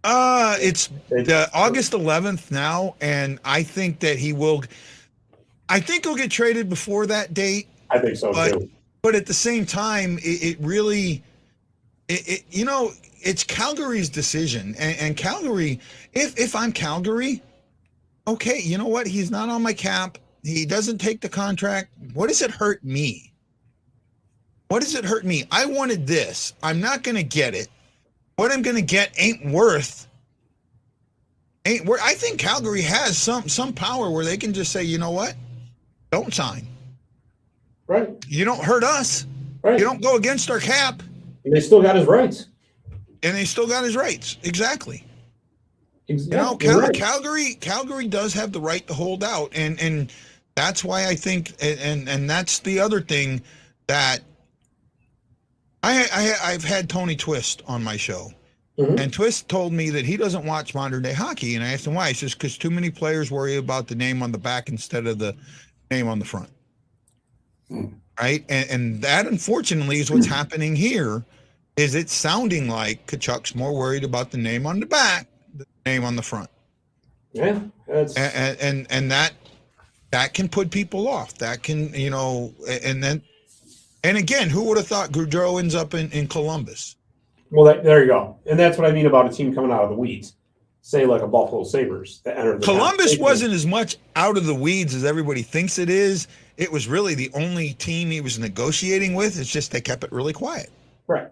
Speaker 5: It's the August 11th now, and I think that he'll get traded before that date.
Speaker 3: I think so too.
Speaker 5: But at the same time, it really, it's Calgary's decision, and Calgary. If I'm Calgary, okay, you know what? He's not on my cap. He doesn't take the contract. What does it hurt me? What does it hurt me? I wanted this. I'm not going to get it. What I'm going to get ain't worth. I think Calgary has some power where they can just say, you know what? Don't sign.
Speaker 3: Right.
Speaker 5: You don't hurt us.
Speaker 3: Right.
Speaker 5: You don't go against our cap.
Speaker 3: And they still got his rights.
Speaker 5: Exactly.
Speaker 3: Exactly.
Speaker 5: Right. Calgary does have the right to hold out, and that's why I think, and that's the other thing that I've had Tony Twist on my show, and Twist told me that he doesn't watch modern day hockey, and I asked him why. He says because too many players worry about the name on the back instead of the name on the front. Right, and that unfortunately is what's happening here. Is it sounding like Kachuk's more worried about the name on the back than the name on the front?
Speaker 3: Yeah,
Speaker 5: and that can put people off. That can, and again, who would have thought Gaudreau ends up in Columbus?
Speaker 3: Well, there you go, and that's what I mean about a team coming out of the weeds. Say like a Buffalo Sabres that entered the
Speaker 5: Columbus wasn't as much out of the weeds as everybody thinks it is. It was really the only team he was negotiating with. It's just they kept it really quiet.
Speaker 3: Right.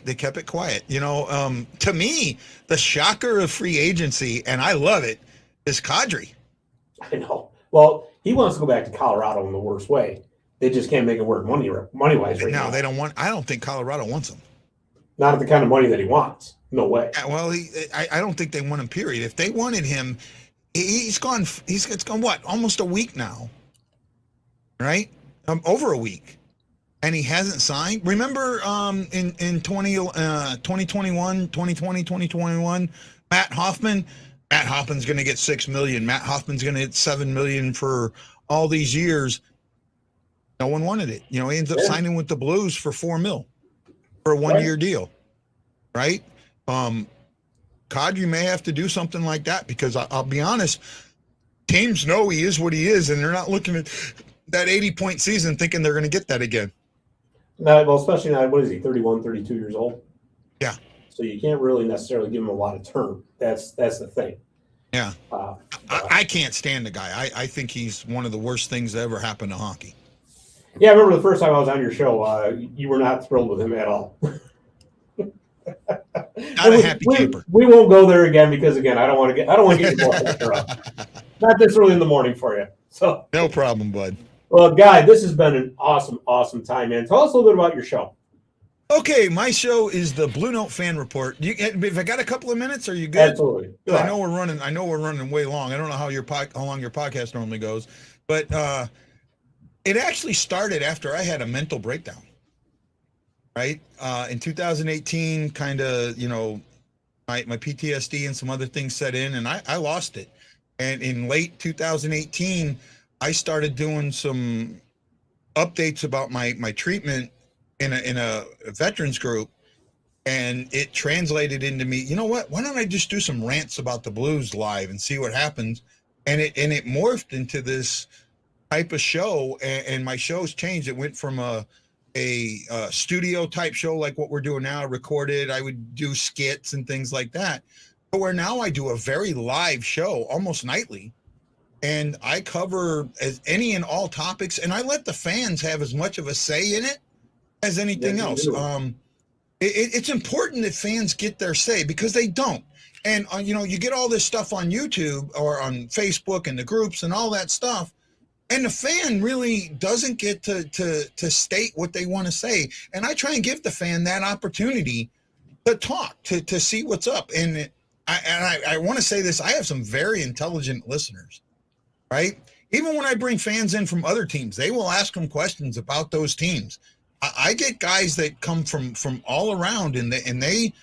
Speaker 5: They kept it quiet. To me, the shocker of free agency, and I love it, is Kadri.
Speaker 3: I know. Well, he wants to go back to Colorado in the worst way. They just can't make it work money-wise right now.
Speaker 5: No, they don't want. I don't think Colorado wants him.
Speaker 3: Not at the kind of money that he wants. No way.
Speaker 5: Well, I don't think they want him. Period. If they wanted him, it's gone what? Almost a week now. Right? Over a week. And he hasn't signed. Remember in 2021, 2021, Matt Hoffman's going to get $6 million. Matt Hoffman's going to get $7 million for all these years. No one wanted it. He ends up signing with the Blues for $4 million for a one-year deal. Right? Kadri may have to do something like that because I'll be honest, teams know he is what he is, and they're not looking at that 80-point season thinking they're going to get that again.
Speaker 3: No, well, especially now, what is he, 31, 32 years old?
Speaker 5: Yeah.
Speaker 3: So you can't really necessarily give him a lot of term. That's the thing.
Speaker 5: Yeah. I can't stand the guy. I think he's one of the worst things that ever happened to hockey.
Speaker 3: Yeah, I remember the first time I was on your show, you were not thrilled with him at all.
Speaker 5: Not a happy camper.
Speaker 3: We won't go there again because again, I don't want to get your blood up. Not this early in the morning for you. So
Speaker 5: no problem, bud.
Speaker 3: Well, Guy, this has been an awesome time, man. Tell us a little bit about your show.
Speaker 5: Okay, my show is the Blue Note Fan Report. If I got a couple of minutes, are you good?
Speaker 3: Absolutely.
Speaker 5: I know we're running way long. I don't know how long your podcast normally goes, but it actually started after I had a mental breakdown. Right? In 2018, kind of, my PTSD and some other things set in, and I lost it. And in late 2018, I started doing some updates about my treatment in a veterans group, and it translated into me, you know what? Why don't I just do some rants about the Blues live and see what happens? And it morphed into this type of show, and my show's changed. It went from a studio type show like what we're doing now, recorded. I would do skits and things like that, but where now I do a very live show almost nightly, and I cover as any and all topics, and I let the fans have as much of a say in it as anything else. It's important that fans get their say because they don't. And you get all this stuff on YouTube or on Facebook and the groups and all that stuff, and the fan really doesn't get to state what they want to say. And I try and give the fan that opportunity to talk, to see what's up. And I want to say this, I have some very intelligent listeners, right? Even when I bring fans in from other teams, they will ask them questions about those teams. I get guys that come from all around, and they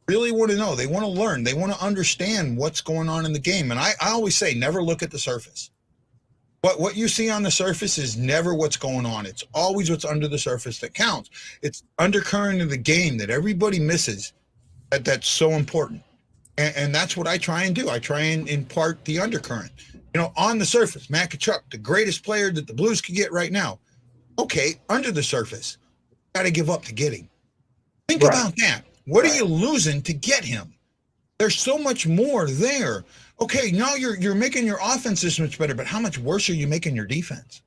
Speaker 5: really want to know. They want to learn. They want to understand what's going on in the game. And I always say, never look at the surface. What you see on the surface is never what's going on. It's always what's under the surface that counts. It's undercurrent of the game that everybody misses that's so important. And that's what I try and do. I try and impart the undercurrent. On the surface, Matt Tkachuk, the greatest player that the Blues could get right now. Okay, under the surface, got to give up to get him. Think about that. What are you losing to get him? There's so much more there. Okay, now you're making your offense this much better, but how much worse are you making your defense?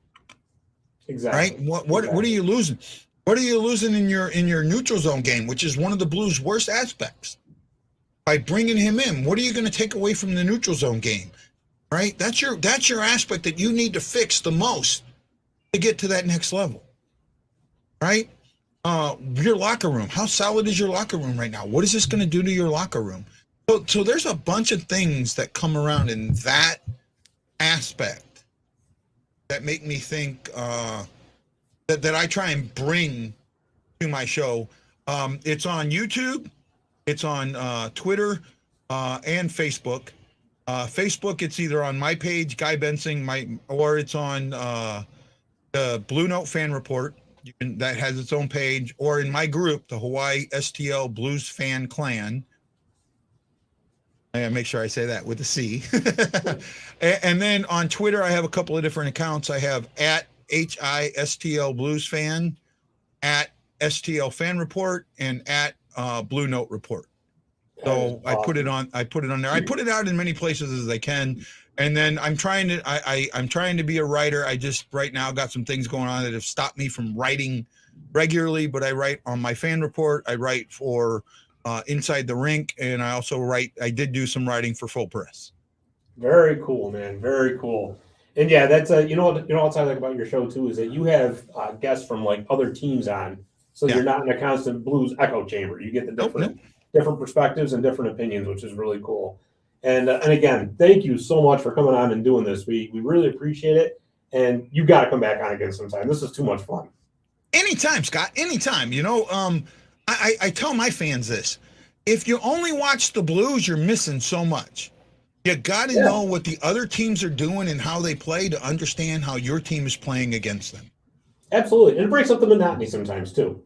Speaker 3: Exactly.
Speaker 5: Right? What are you losing? What are you losing in your neutral zone game, which is one of the Blues' worst aspects? By bringing him in, what are you going to take away from the neutral zone game? Right? That's your aspect that you need to fix the most to get to that next level. Right? Your locker room. How solid is your locker room right now? What is this going to do to your locker room? So there's a bunch of things that come around in that aspect that make me think that I try and bring to my show. It's on YouTube, it's on Twitter, and Facebook. Facebook, it's either on my page, Guy Bensing, or it's on the Blue Note Fan Report. That has its own page, or in my group, the Hawaii STL Blues Fan Clan. I gotta make sure I say that with a C. And then on Twitter, I have a couple of different accounts. I have at HISTL Blues Fan, at STL Fan Report, and at Blue Note Report. So I put it on there. I put it out in many places as I can. And then I'm trying to be a writer. I just right now got some things going on that have stopped me from writing regularly, but I write on my fan report. I write for Inside the Rink, and I did do some writing for Full Press. Very cool, man. Very cool. And yeah, that's what I like about your show too, is that you have guests from like other teams on, so you're not in a constant Blues echo chamber. You get the different perspectives and different opinions, which is really cool. And again, thank you so much for coming on and doing this. We really appreciate it. And you got to come back on again sometime. This is too much fun. Anytime, Scott. Anytime. I tell my fans this. If you only watch the Blues, you're missing so much. You got to know what the other teams are doing and how they play to understand how your team is playing against them. Absolutely. And it breaks up the monotony sometimes, too.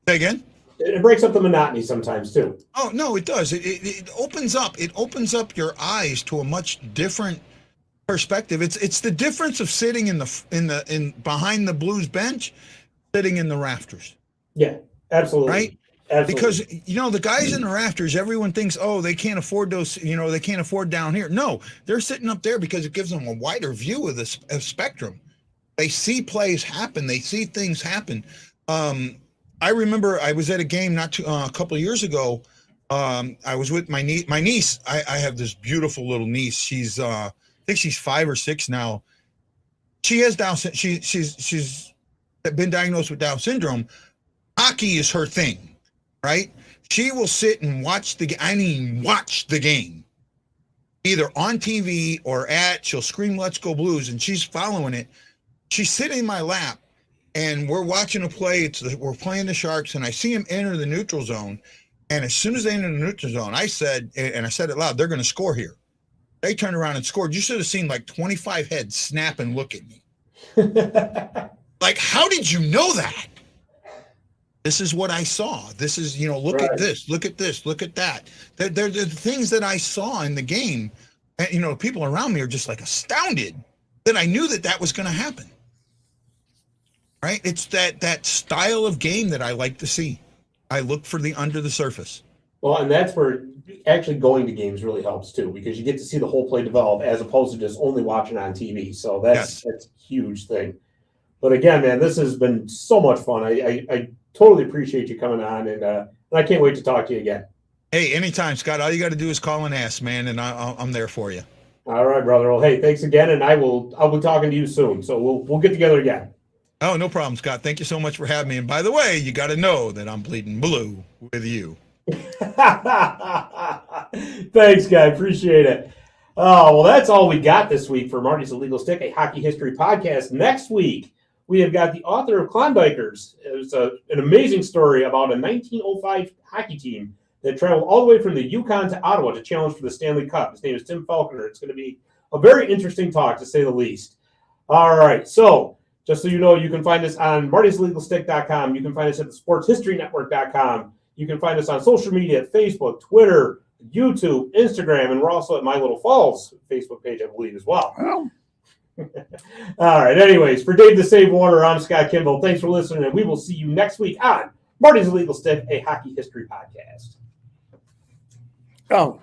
Speaker 5: Say again? It breaks up the monotony sometimes too. Oh no, it does. It opens up. It opens up your eyes to a much different perspective. It's the difference of sitting in behind the Blues bench, sitting in the rafters. Yeah, absolutely. Right. Absolutely. Because the guys in the rafters, everyone thinks, they can't afford those. They can't afford down here. No, they're sitting up there because it gives them a wider view of the spectrum. They see plays happen. They see things happen. I remember I was at a game a couple of years ago. I was with my niece. My niece, I have this beautiful little niece. She's I think she's 5 or 6 now. She has Down. She's been diagnosed with Down syndrome. Hockey is her thing, right? She will sit and watch the game, either on TV or she'll scream "Let's Go Blues," and she's following it. She's sitting in my lap. And we're watching a play. We're playing the Sharks, and I see them enter the neutral zone. And as soon as they enter the neutral zone, I said it loud, they're going to score here. They turned around and scored. You should have seen like 25 heads snap and look at me. Like, how did you know that? This is what I saw. This is, look at this, look at this, look at that. They're the things that I saw in the game. And, people around me are just like astounded that I knew that was going to happen. Right? It's that style of game that I like to see. I look for the under the surface. Well, and that's where actually going to games really helps too, because you get to see the whole play develop as opposed to just only watching on TV. So that's a huge thing. But again, man, this has been so much fun. I totally appreciate you coming on, and I can't wait to talk to you again. Hey, anytime, Scott. All you got to do is call and ask, man, and I'm there for you. All right, brother. Well, hey, thanks again, and I'll be talking to you soon. So we'll get together again. Oh, no problem, Scott. Thank you so much for having me. And by the way, you got to know that I'm bleeding blue with you. Thanks, guy. Appreciate it. Oh, well, that's all we got this week for Marty's Illegal Stick, a hockey history podcast. Next week, we have got the author of Klondikers. It's an amazing story about a 1905 hockey team that traveled all the way from the Yukon to Ottawa to challenge for the Stanley Cup. His name is Tim Falconer. It's going to be a very interesting talk, to say the least.
Speaker 3: All right. So just so you know, you can find us on martyslegalstick.com. You can find us at the sportshistorynetwork.com. You can find us on social media at Facebook, Twitter, YouTube, Instagram, and we're also at My Little Falls Facebook page, I believe, as well.
Speaker 4: Well,
Speaker 3: All right. Anyways, for Dave the Save Warner, I'm Scott Kimball. Thanks for listening, and we will see you next week on Marty's Legal Stick, a hockey history podcast.
Speaker 4: oh,